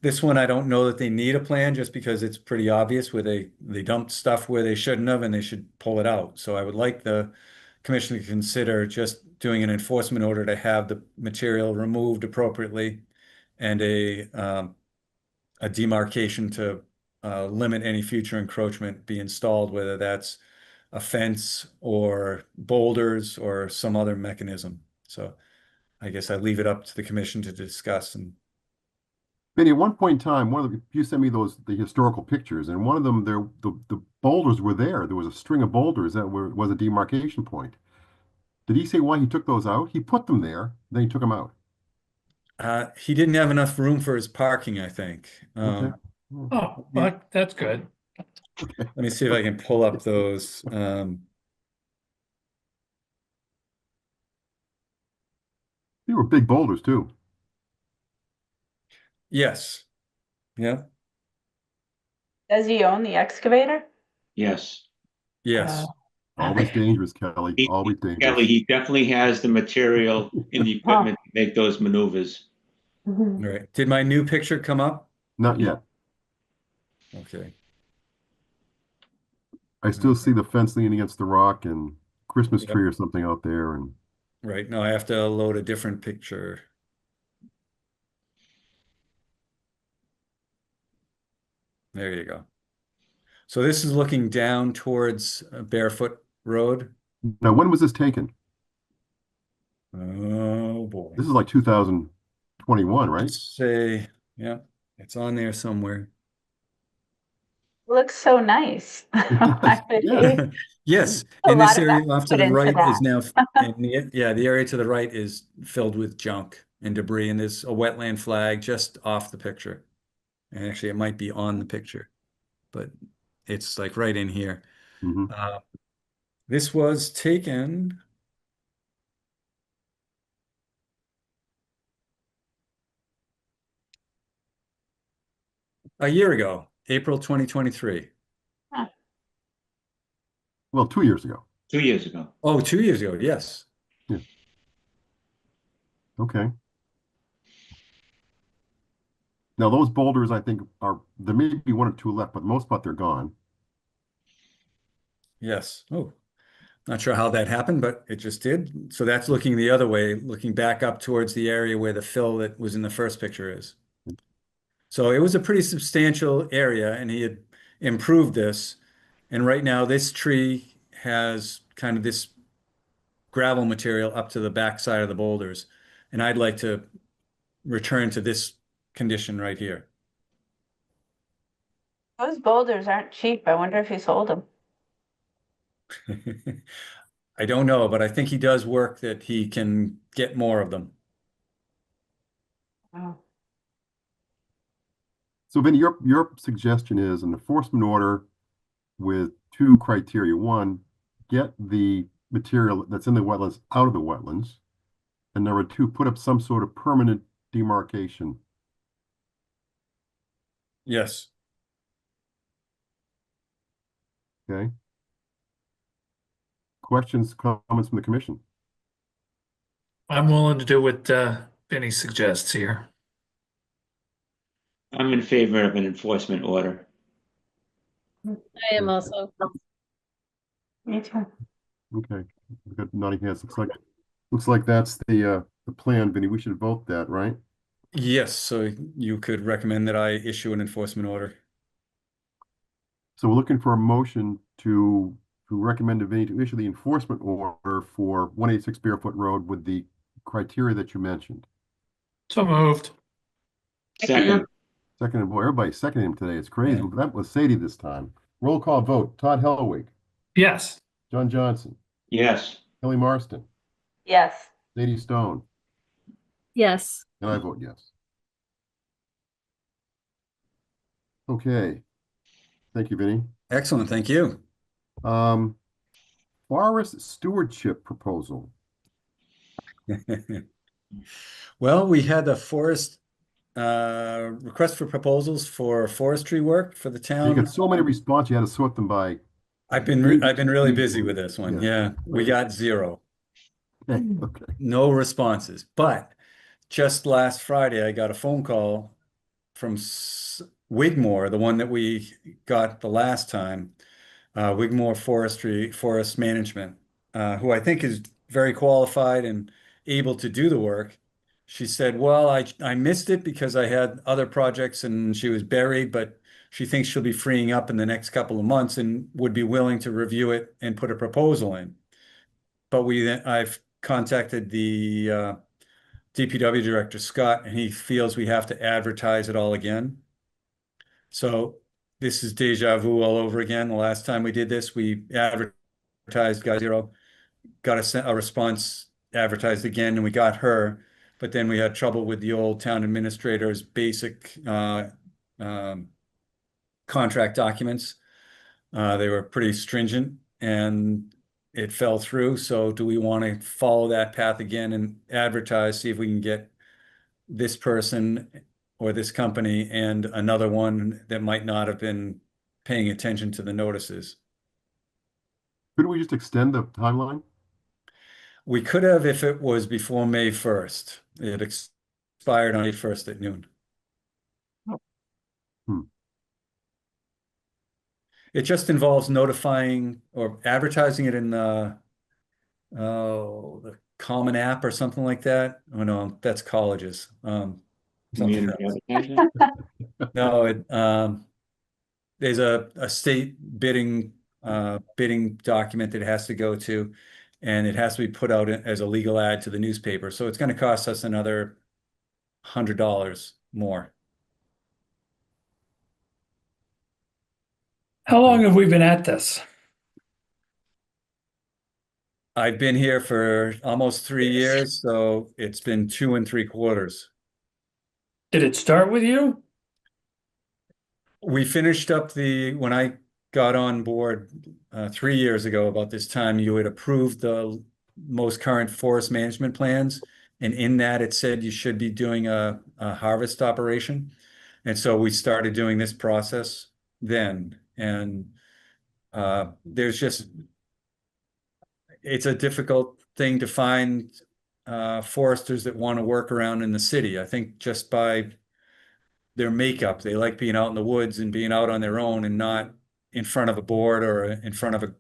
This one, I don't know that they need a plan just because it's pretty obvious where they dumped stuff where they shouldn't have and they should pull it out. So I would like the commission to consider just doing an enforcement order to have the material removed appropriately and a demarcation to limit any future encroachment be installed, whether that's a fence or boulders or some other mechanism. So I guess I leave it up to the commission to discuss. And Vinny, at one point in time, you sent me the historical pictures, and one of them the boulders were there. There was a string of boulders that was a demarcation point. Did he say why he took those out? He put them there, then he took them out. he didn't have enough room for his parking, I think. Okay. Oh, but that's good. Let me see if I can pull up those. They were big boulders too. Yes. Yeah. Does he own the excavator? Yes. Yes. Always dangerous, Kelly. Always dangerous. Kelly, he definitely has the material and the equipment to make those maneuvers. All right. Did my new picture come up? Not yet. Okay. I still see the fence leaning against the rock and Christmas Yep. tree or something out there. And Right. No, I have to load a different picture. There you go. So this is looking down towards Barefoot Road. now, when was this taken? Oh boy. This is like 2021, right? Let's say, yeah, it's on there somewhere. Looks so nice. I would Yeah. hate Yes, a and this lot of area off to effort the into right is that. now, yeah, the area to the right is filled with junk and debris, and there's a wetland flag just off the picture. And actually, it might be on the picture, but it's like right in here. Mhm. This was taken a year ago, April 2023. Well, 2 years ago. 2 years ago. Oh, 2 years ago, yes. Okay. Now, those boulders, I think, there may be one or two left, but most part they're gone. Yes. Oh, not sure how that happened, but it just did. So that's looking the other way, looking back up towards the area where the fill that was in the first picture is. So it was a pretty substantial area, and he had improved this. And right now, this tree has kind of this gravel material up to the back side of the boulders. And I'd like to return to this condition right here. Those boulders aren't cheap. I wonder if he sold them. I don't know, but I think he does work that he can get more of them. Oh. So, Vinny, your suggestion is an enforcement order with two criteria. One, get the material that's in the wetlands out of the wetlands. And number two, put up some sort of permanent demarcation. Yes. Okay. Questions, comments from the commission? I'm willing to do what Vinny suggests here. I'm in favor of an enforcement order. I am also. Me too. Okay. We've got nodding heads. Looks like that's the plan, Vinny. We should vote that, right? Yes, so you could recommend that I issue an enforcement order. So we're looking for a motion to recommend to Vinny to issue the enforcement order for 186 Barefoot Road with the criteria that you mentioned. So moved. Second, Second, boy, everybody's seconding him today. It's crazy. Yeah. That was Sadie this time. Roll call vote. Todd Hellwig, Yes. John Johnson, yes. Kelly Marston, Yes. Sadie Stone, Yes. and I vote yes. Okay. Thank you, Vinny. Excellent, thank you. Forest stewardship proposal. Well, we had the forest request for proposals for forestry work for the You town. got so many responses, you had to sort them by. I've been really busy with this one. Yeah. Yeah, we got zero. Okay. No responses. But just last Friday, I got a phone call from Wigmore, the one that we got the last time, Wigmore Forest Management, who I think is very qualified and able to do the work. She said, well, I missed it because I had other projects and she was buried, but she thinks she'll be freeing up in the next couple of months and would be willing to review it and put a proposal in. But I've contacted the DPW director, Scott, and he feels we have to advertise it all again. So this is deja vu all over again. The last time we did this, we advertised, got zero, got a response, advertised again, and we got her. But then we had trouble with the old town administrator's basic contract documents. They were pretty stringent and it fell through. So do we want to follow that path again and advertise, see if we can get this person or this company and another one that might not have been paying attention to the notices? Couldn't we just extend the timeline? We could have if it was before May 1st. It expired on May 1st at noon. It just involves notifying or advertising it in the Common App or something like that. Oh no, that's colleges. Something Community else. advertising? No, there's a state bidding document that it has to go to, and it has to be put out as a legal ad to the newspaper. So it's going to cost us another $100 more. How long have we been at this? I've been here for almost 3 years, so it's been 2 3/4. Did it start with you? We finished up when I got on board 3 years ago, about this time, you had approved the most current forest management plans. And in that, it said you should be doing a harvest operation. And so we started doing this process then. And it's a difficult thing to find foresters that want to work around in the city. I think just by their makeup, they like being out in the woods and being out on their own and not in front of a board or in front of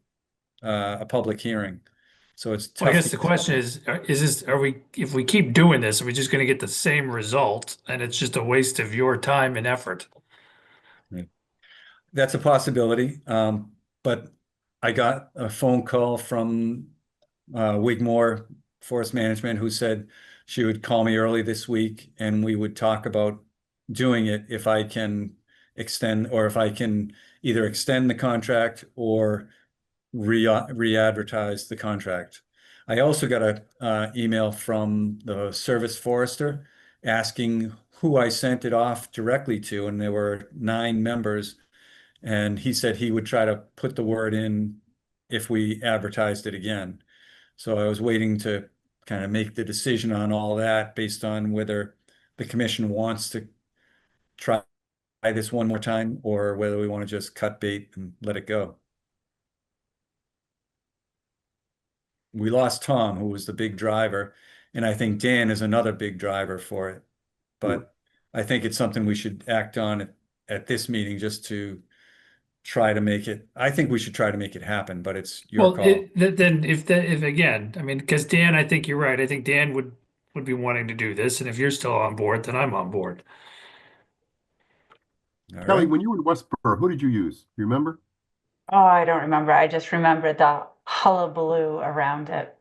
a public hearing. So it's Well, I tough. guess the question is if we keep doing this, are we just going to get the same result and it's just a waste of your time and effort? That's a possibility. But I got a phone call from Wigmore Forest Management, who said she would call me early this week and we would talk about doing it if I can extend, or if I can either extend the contract or re-advertise the contract. I also got a email from the service forester asking who I sent it off directly to, and there were 9 members. And he said he would try to put the word in if we advertised it again. So I was waiting to kind of make the decision on all that based on whether the commission wants to try this one more time or whether we want to just cut bait and let it go. We lost Tom, who was the big driver, and I think Dan is another big driver for it. But I think it's something we should act on at this meeting just to try to make it. I think we should try to make it happen, but it's your Well, call. then if again, I mean, because Dan, I think you're right. I think Dan would be wanting to do this, and if you're still on board, then I'm on board. All Kelly, right. when you were in Westboro, who did you use? You remember? Oh, I don't remember. I just remember the hullabaloo around it.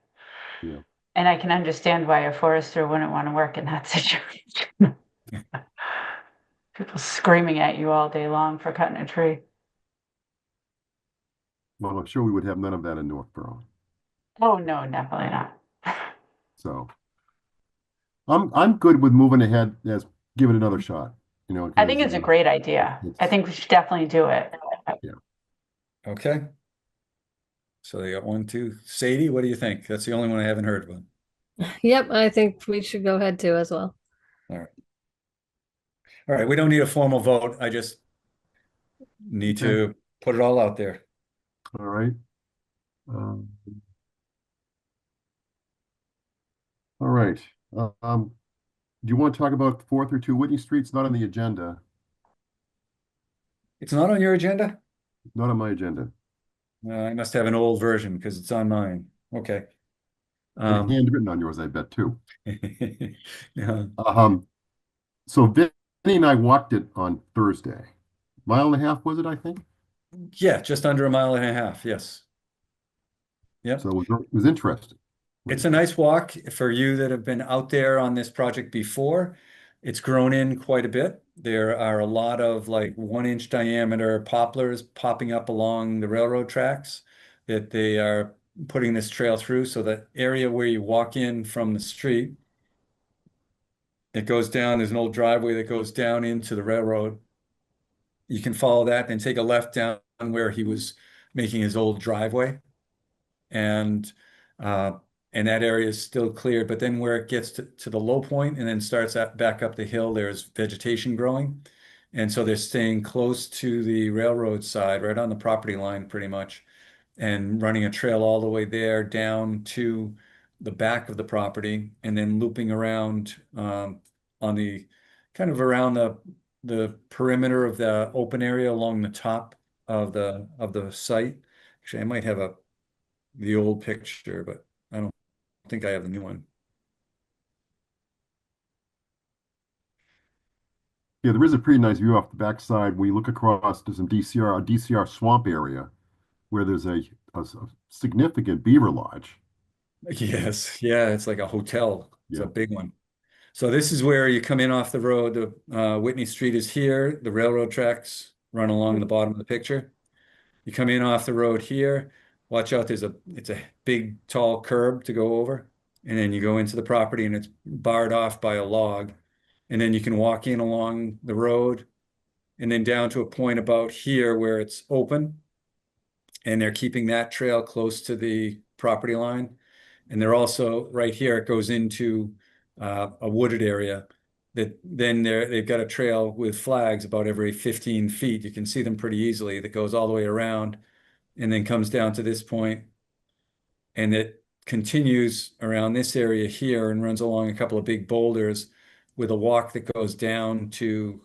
Yeah. And I can understand why a forester wouldn't want to work in that situation. People screaming at you all day long for cutting a tree. Well, I'm sure we would have none of that in Northborough. Oh, no, definitely not. So I'm good with moving ahead as give it another shot. I think it's a great idea. I think we should definitely do it. Okay. So they got 1, 2. Sadie, what do you think? That's the only one I haven't heard about. Yep, I think we should go ahead too as well. All right. All right, we don't need a formal vote. I just need to put it all out there. All right. All right. Do you want to talk about 432 Whitney Street? It's not on the agenda. It's not on your agenda? Not on my agenda. I must have an old version because it's on mine. Okay. And handwritten on yours, I bet, too. Yeah. So Vinny and I walked it on Thursday. 1.5 miles, was it, I think? Yeah, just under 1.5 miles. Yes. Yep. So it was interesting. It's a nice walk for you that have been out there on this project before. It's grown in quite a bit. There are a lot of like 1-inch diameter poplars popping up along the railroad tracks that they are putting this trail through. So the area where you walk in from the street, it goes down, there's an old driveway that goes down into the railroad. You can follow that and take a left down where he was making his old driveway. And that area is still cleared, but then where it gets to the low point and then starts back up the hill, there's vegetation growing. And so they're staying close to the railroad side, right on the property line pretty much, and running a trail all the way there down to the back of the property and then looping around on the kind of around the perimeter of the open area along the top of the site. Actually, I might have the old picture, but I don't think I have the new one. Yeah, there is a pretty nice view off the backside. When you look across to some DCR swamp area where there's a significant beaver lodge. Yes, yeah, it's like a hotel. It's Yeah. a big one. So this is where you come in off the road. Whitney Street is here. The railroad tracks run along the bottom of the picture. You come in off the road here, watch out, it's a big, tall curb to go over. And then you go into the property and it's barred off by a log. And then you can walk in along the road and then down to a point about here where it's open. And they're keeping that trail close to the property line. And they're also, right here, it goes into a wooded area that then they've got a trail with flags about every 15 feet. You can see them pretty easily, that goes all the way around and then comes down to this point. And it continues around this area here and runs along a couple of big boulders with a walk that goes down to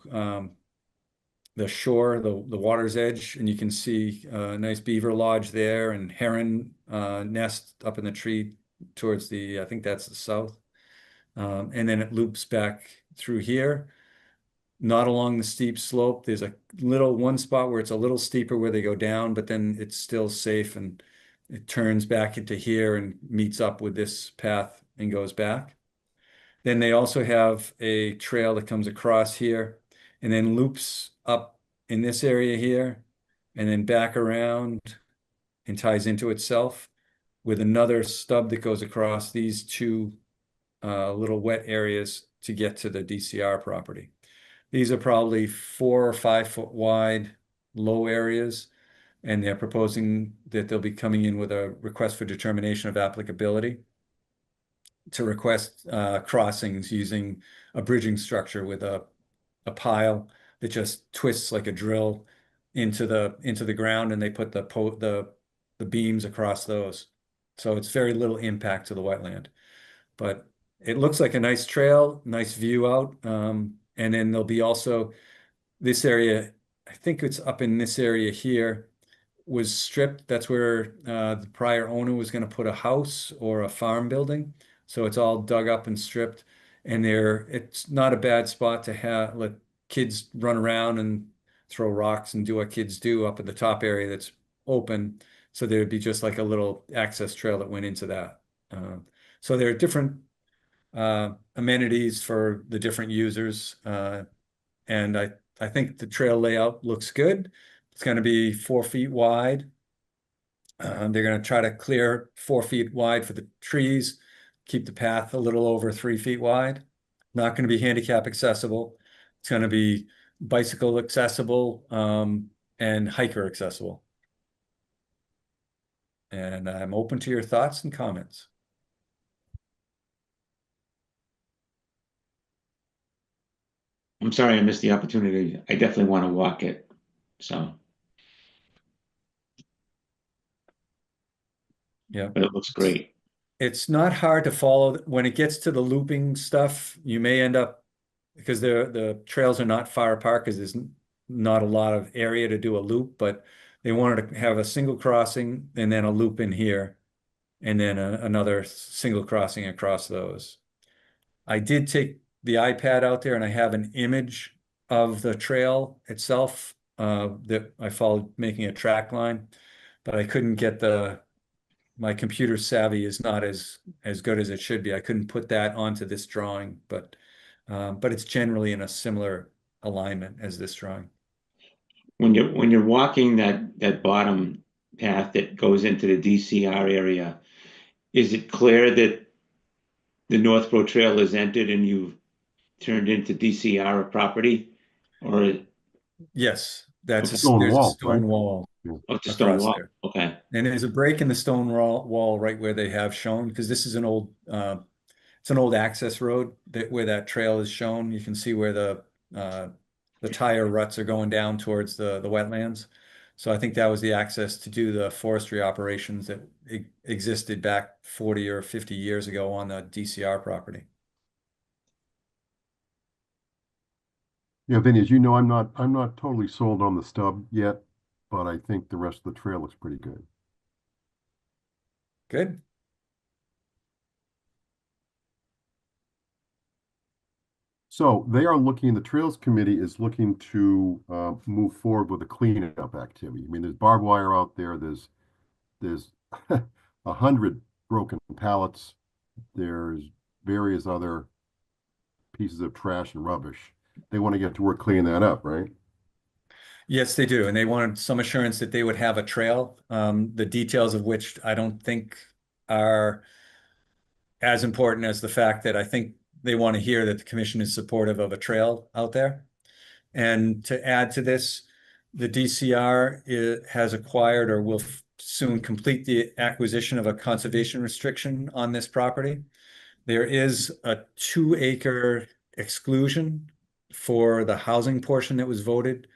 the shore, the water's edge, and you can see a nice beaver lodge there and heron nest up in the tree towards the, I think that's the south. And then it loops back through here, not along the steep slope. There's a little one spot where it's a little steeper where they go down, but then it's still safe and it turns back into here and meets up with this path and goes back. Then they also have a trail that comes across here and then loops up in this area here and then back around and ties into itself with another stub that goes across these two little wet areas to get to the DCR property. These are probably 4 or 5 foot wide, low areas, and they're proposing that they'll be coming in with a request for determination of applicability to request crossings using a bridging structure with a pile that just twists like a drill into the ground, and they put the beams across those. So it's very little impact to the wetland, but it looks like a nice trail, nice view out. And then there'll be also this area, I think it's up in this area here, was stripped. That's where the prior owner was going to put a house or a farm building. So it's all dug up and stripped. And it's not a bad spot to let kids run around and throw rocks and do what kids do up at the top area that's open. So there would be just like a little access trail that went into that. So there are different amenities for the different users. And I think the trail layout looks good. It's going to be 4 feet wide. They're going to try to clear 4 feet wide for the trees, keep the path a little over 3 feet wide. Not going to be handicap accessible. It's going to be bicycle accessible and hiker accessible. And I'm open to your thoughts and comments. I'm sorry I missed the opportunity. I definitely want to walk it. So. Yeah. But it looks great. It's not hard to follow. When it gets to the looping stuff, you may end up, because the trails are not far apart because there's not a lot of area to do a loop, but they wanted to have a single crossing and then a loop in here and then another single crossing across those. I did take the iPad out there and I have an image of the trail itself that I followed making a track line, but I couldn't get my computer savvy is not as good as it should be. I couldn't put that onto this drawing, but it's generally in a similar alignment as this drawing. When you're walking that bottom path that goes into the DCR area, is it clear that the Northborough Trail is entered and you've turned into DCR property? Or yes, there's a stone wall, stone right? wall. oh, it's a stone across wall. there. Okay. And there's a break in the stone wall right where they have shown, because this is an old access road where that trail is shown. You can see where the tire ruts are going down towards the wetlands. So I think that was the access to do the forestry operations that existed back 40 or 50 years ago on the DCR property. Yeah, Vinny, as you know, I'm not totally sold on the stub yet, but I think the rest of the trail looks pretty good. Good. So they are looking, the Trails Committee is looking to move forward with a cleanup activity. I mean, there's barbed wire out there. There's 100 broken pallets. There's various other pieces of trash and rubbish. They want to get to work cleaning that up, right? Yes, they do. And they wanted some assurance that they would have a trail, the details of which I don't think are as important as the fact that I think they want to hear that the commission is supportive of a trail out there. And to add to this, the DCR has acquired or will soon complete the acquisition of a conservation restriction on this property. There is a 2-acre exclusion for the housing portion that was voted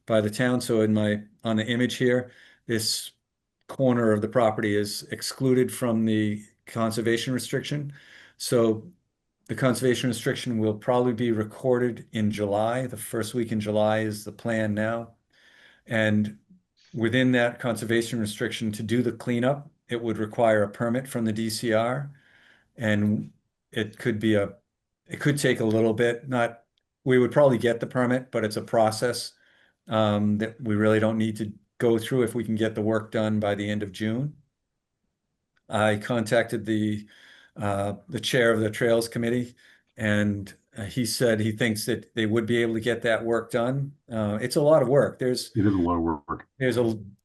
by the town. So on the image here, this corner of the property is excluded from the conservation restriction. So the conservation restriction will probably be recorded in July. The first week in July is the plan now. And within that conservation restriction, to do the cleanup, it would require a permit from the DCR. And it could take a little bit, we would probably get the permit, but it's a process that we really don't need to go through if we can get the work done by the end of June. I contacted the chair of the Trails Committee, and he said he thinks that they would be able to get that work done. It's a lot of work. It is a lot of work. There's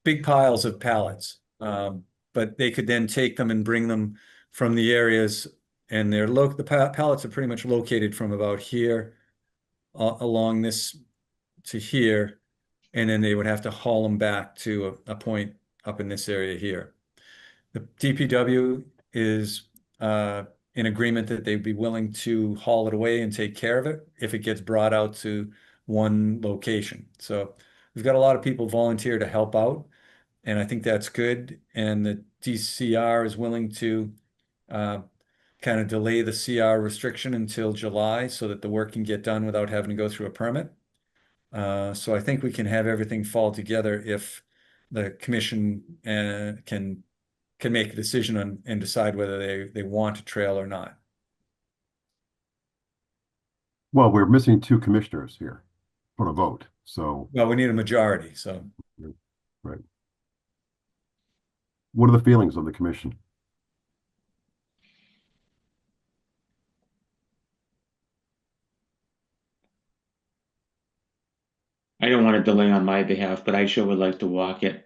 big piles of pallets, but they could then take them and bring them from the areas, and the pallets are pretty much located from about here along this to here, and then they would have to haul them back to a point up in this area here. The DPW is in agreement that they'd be willing to haul it away and take care of it if it gets brought out to one location. So we've got a lot of people volunteer to help out, and I think that's good. And the DCR is willing to kind of delay the CR restriction until July so that the work can get done without having to go through a permit. So I think we can have everything fall together if the commission can make a decision and decide whether they want a trail or not. Well, we're missing 2 commissioners here for a vote, so. Well, we need a majority, so. Right. What are the feelings of the commission? I don't want to delay on my behalf, but I sure would like to walk it.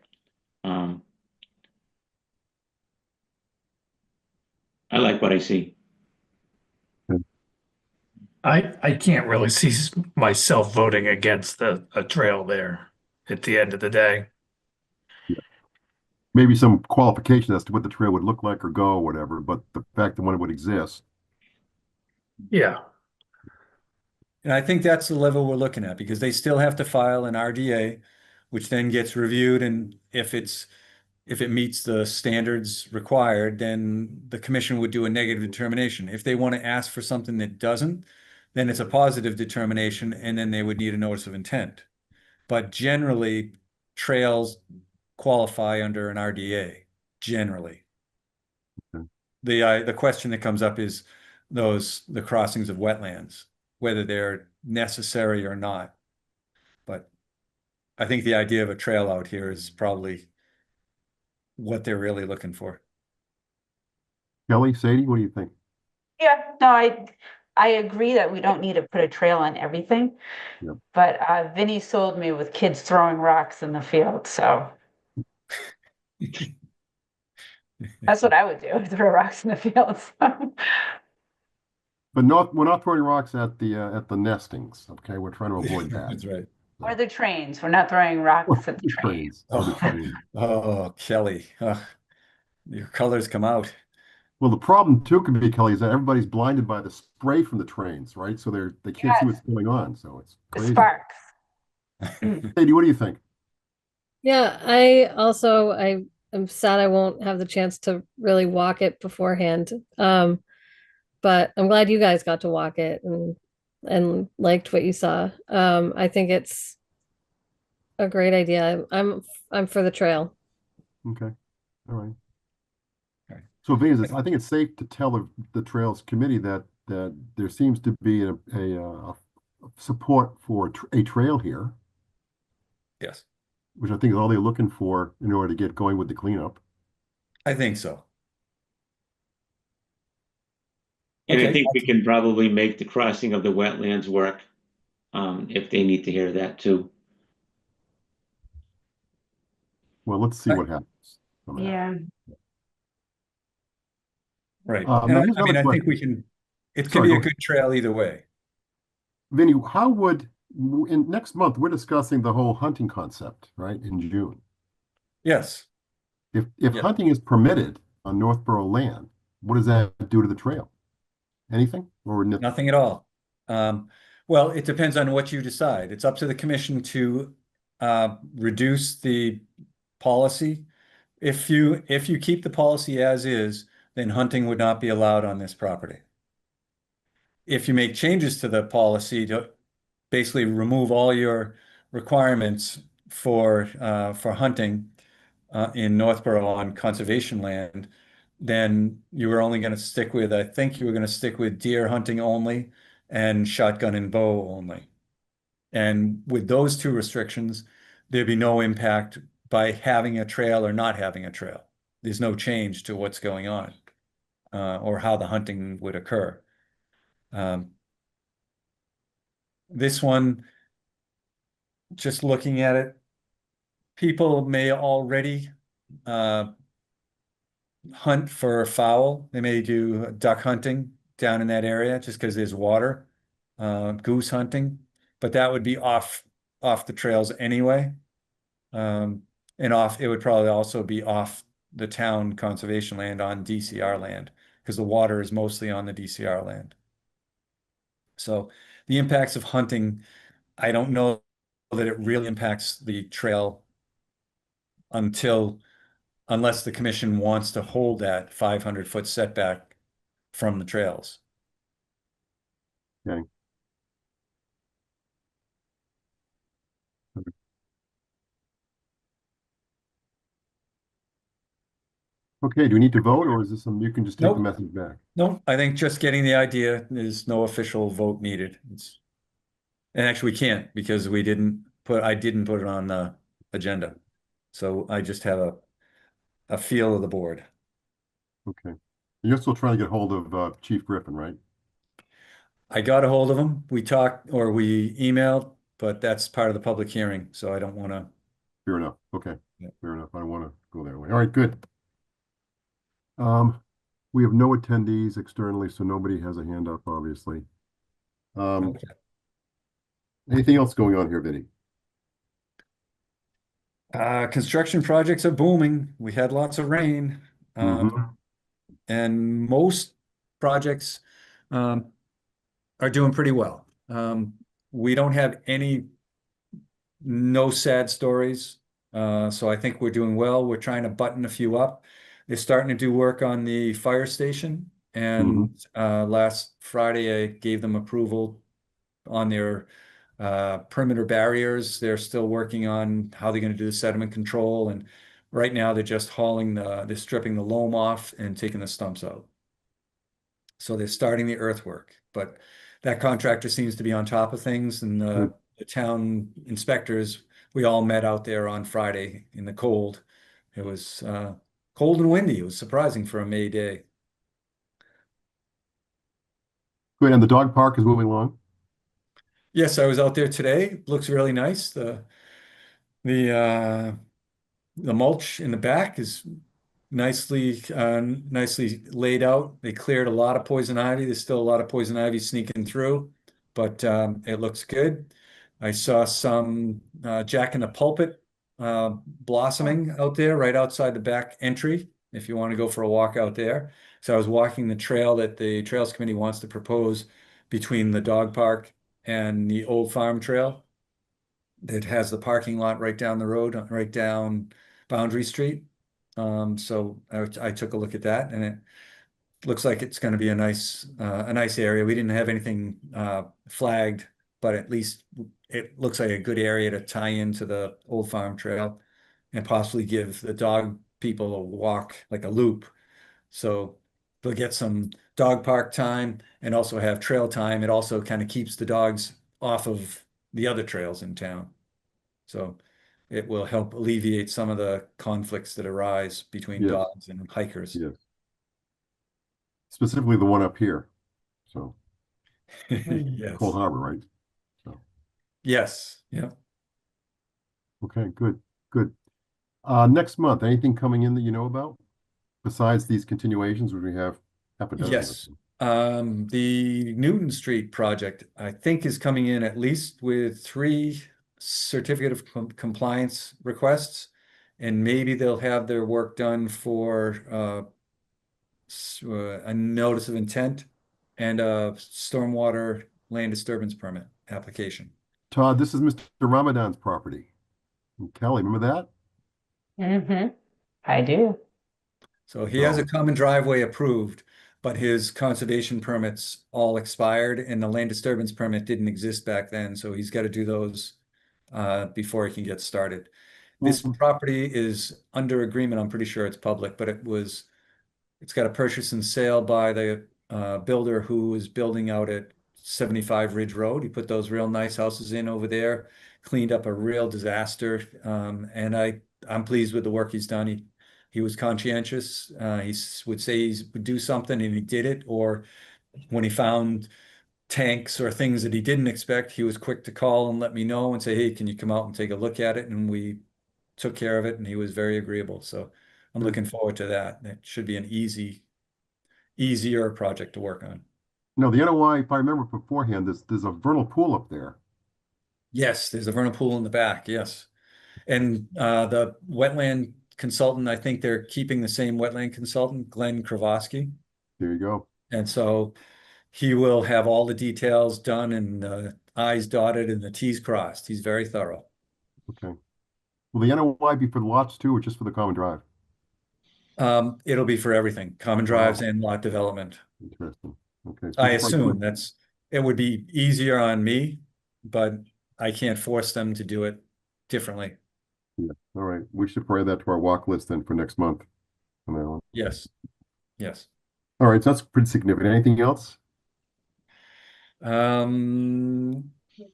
I like what I see. I can't really see myself voting against a trail there at the end of the day. Maybe some qualification as to what the trail would look like or go or whatever, but the fact that one it would exist. Yeah. And I think that's the level we're looking at, because they still have to file an RDA, which then gets reviewed, and if it meets the standards required, then the commission would do a negative determination. If they want to ask for something that doesn't, then it's a positive determination, and then they would need a notice of intent. But generally, trails qualify under an RDA, generally. Okay. The question that comes up is the crossings of wetlands, whether they're necessary or not. But I think the idea of a trail out here is probably what they're really looking for. Kelly, Sadie, what do you think? Yeah, no, I agree that we don't need to put a trail on everything. Yep. But Vinny sold me with kids throwing rocks in the field, so that's what I would do, throw rocks in the field. But we're not throwing rocks at the nestings, okay? We're trying to avoid that. That's right. Or the trains, we're not throwing rocks at the trains. Oh, Kelly, your colors come out. Well, the problem too could be, Kelly, is that everybody's blinded by the spray from the trains, right? So they can't see what's going on. So it's The crazy. sparks. Sadie, what do you think? Yeah, I'm sad I won't have the chance to really walk it beforehand. But I'm glad you guys got to walk it and liked what you saw. I think it's a great idea. I'm for the trail. Okay, all right. Okay. So, Venus, I think it's safe to tell the Trails Committee that there seems to be a support for a trail here, Yes, which I think is all they're looking for in order to get going with the cleanup. I think so. And I Okay. think we can probably make the crossing of the wetlands work, if they need to hear that too. Well, let's see Right. what happens from that. Yeah. Right. Now And here's I mean, another I think question. we can, it could Sorry, be go a ahead. good trail either way. Vinny, how would, in next month, we're discussing the whole hunting concept, right, in June. Yes. If Yeah. hunting is permitted on Northborough land, what does that do to the trail? Anything? Or Nothing at all. Well, it depends on what you decide. It's up to the commission to reduce the policy. If you keep the policy as is, then hunting would not be allowed on this property. If you make changes to the policy to basically remove all your requirements for hunting in Northborough on conservation land, then you were only going to stick with, I think you were going to stick with deer hunting only and shotgun and bow only. And with those two restrictions, there'd be no impact by having a trail or not having a trail. There's no change to what's going on or how the hunting would occur. This one, just looking at it, people may already hunt for fowl. They may do duck hunting down in that area just because there's water, goose hunting, but that would be off the trails anyway. And it would probably also be off the town conservation land on DCR land because the water is mostly on the DCR land. So the impacts of hunting, I don't know that it really impacts the trail unless the commission wants to hold that 500-foot setback from the trails. Okay. Okay, do we need to vote, or is this something you can just take the Nope. message back? No, I think just getting the idea, there's no official vote needed. And actually we can't because I didn't put it on the agenda. So I just have a feel of the board. Okay. You're still trying to get hold of Chief Griffin, right? I got a hold of him. We talked or we emailed, but that's part of the public hearing. So I don't want to. Fair enough. Okay. Yeah. Fair enough. I don't want to go that way. All right, good. We have no attendees externally, so nobody has a hand up, obviously. Okay. Anything else going on here, Vinny? Construction projects are booming. We had lots of rain. And most projects are doing pretty well. We don't have no sad stories. So I think we're doing well. We're trying to button a few up. They're starting to do work on the fire station. And last Friday, I gave them approval on their perimeter barriers. They're still working on how they're going to do the sediment control. And right now they're just they're stripping the loam off and taking the stumps out. So they're starting the earthwork, but that contractor seems to be on top of things. And the town inspectors, we all met out there on Friday in the cold. It was cold and windy. It was surprising for a May day. Good. And the dog park is moving along? Yes, I was out there today. Looks really nice. The mulch in the back is nicely laid out. They cleared a lot of poison ivy. There's still a lot of poison ivy sneaking through, but it looks good. I saw some Jack in the Pulpit blossoming out there right outside the back entry if you want to go for a walk out there. So I was walking the trail that the Trails Committee wants to propose between the dog park and the Old Farm Trail that has the parking lot right down the road, right down Boundary Street. So I took a look at that, and it looks like it's going to be a nice area. We didn't have anything flagged, but at least it looks like a good area to tie into the Old Farm Trail and possibly give the dog people a walk, like a loop. So they'll get some dog park time and also have trail time. It also kind of keeps the dogs off of the other trails in town. So it will help alleviate some of the conflicts that arise between Yes. dogs and hikers. Yes. Specifically the one up here. So Yes. Cold Harbor, right? So Yes. Yeah. okay, good. Next month, anything coming in that you know about? Besides these continuations, which we have half a dozen of Yes. them. The Newton Street project, I think, is coming in at least with 3 certificate of compliance requests. And maybe they'll have their work done for a notice of intent and a stormwater land disturbance permit application. Todd, this is Mr. Ramadan's property. And Kelly, remember that? Mm-hmm. I do. So he has a Oh. common driveway approved, but his conservation permits all expired and the land disturbance permit didn't exist back then. So he's got to do those before he can get started. This Well, property is under agreement. I'm pretty sure it's public, but it's got a purchase and sale by the builder who is building out at 75 Ridge Road. He put those real nice houses in over there, cleaned up a real disaster. And I'm pleased with the work he's done. He was conscientious. He would say he would do something and he did it. Or when he found tanks or things that he didn't expect, he was quick to call and let me know and say, hey, can you come out and take a look at it? And we took care of it and he was very agreeable. So I'm looking forward to that. It should be an easier project to work on. no, the NOI, if I remember beforehand, there's a vernal pool up there. Yes, there's a vernal pool in the back, yes. And the wetland consultant, I think they're keeping the same wetland consultant, Glenn Kravosky. There you go. And so he will have all the details done and I's dotted and the T's crossed. He's very thorough. Okay. Will the NOI be for the lots too, or just for the common drive? It'll be for everything, common drives and lot development. Interesting. Okay. I assume it would be easier on me, but I can't force them to do it differently. Yeah. All right. We should probably add that to our walk list then for next month. On that one. Yes. Yes. All right. So that's pretty significant. Anything else?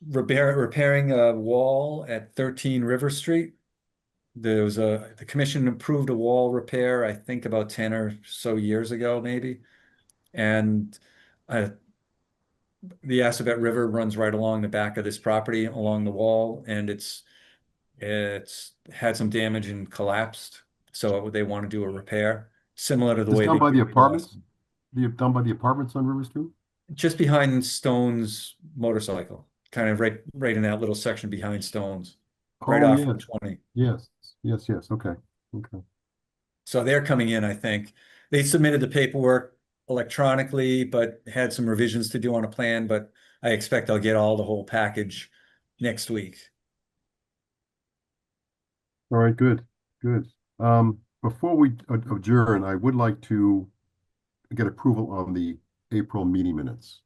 Repairing a wall at 13 River Street. The commission approved a wall repair, I think about 10 or so years ago, maybe. And the Assabet River runs right along the back of this property, along the wall, and it's had some damage and collapsed. So they want to do a repair, similar to the Is way this done they by the did it apartments? Done by the apartments on River Street? just behind Stone's motorcycle, kind of right in that little section behind Stone's, right Oh, off yeah. Route 20. Yes. Yes. Yes. Okay. Okay. So they're coming in, I think. They submitted the paperwork electronically, but had some revisions to do on a plan, but I expect I'll get all the whole package next week. All right. Good. Good. Before we adjourn, I would like to get approval on the April meeting minutes.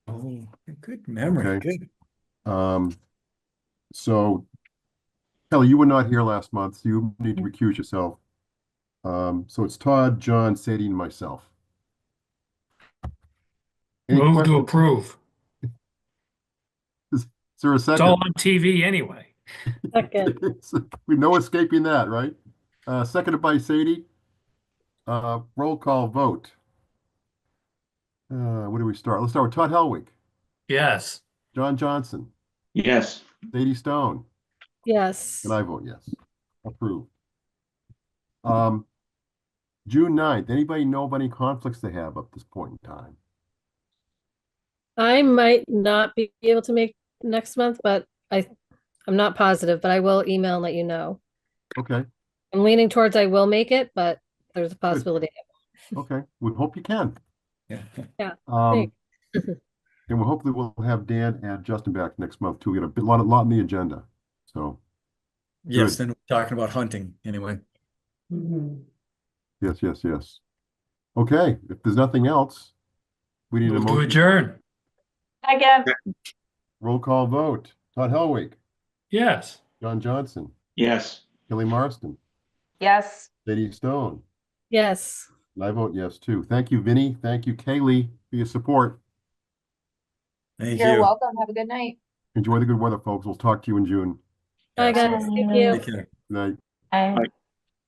Oh, good memory. Okay. Good. So Kelly, you were not here last month, so you need to recuse yourself. So it's Todd, John, Sadie, and myself. Any Move to questions? approve. Is there a It's second? all on TV anyway. Second. We no escaping that, right? Seconded by Sadie. Roll call vote. Where do we start? Let's start with Todd Helwig, Yes. John Johnson, Yes. Sadie Stone, Yes. and I vote yes. Approved. June 9th. Anybody know of any conflicts they have at this point in time? I might not be able to make next month, but I'm not positive, but I will email and let you know. Okay. I'm leaning towards I will make it, but there's a possibility. Okay. We hope you can. Yeah. Yeah, And we'll hopefully we'll have Dan and Justin back next month too. We got a lot on the agenda. So Yes, Good. then we're talking about hunting anyway. yes, yes, yes. Okay. If there's nothing else, we need a Move to motion. adjourn. Again, Roll call vote. Todd Helwig, Yes. John Johnson, Yes. Kelly Marston, yes. Sadie Stone. Yes. And I vote yes too. Thank you, Vinny. Thank you, Kaylee, for your support. Thank You're you. welcome. Have a good night. Enjoy the good weather, folks. We'll talk to you in June. Bye, guys. Thank you. Take care. Good night. I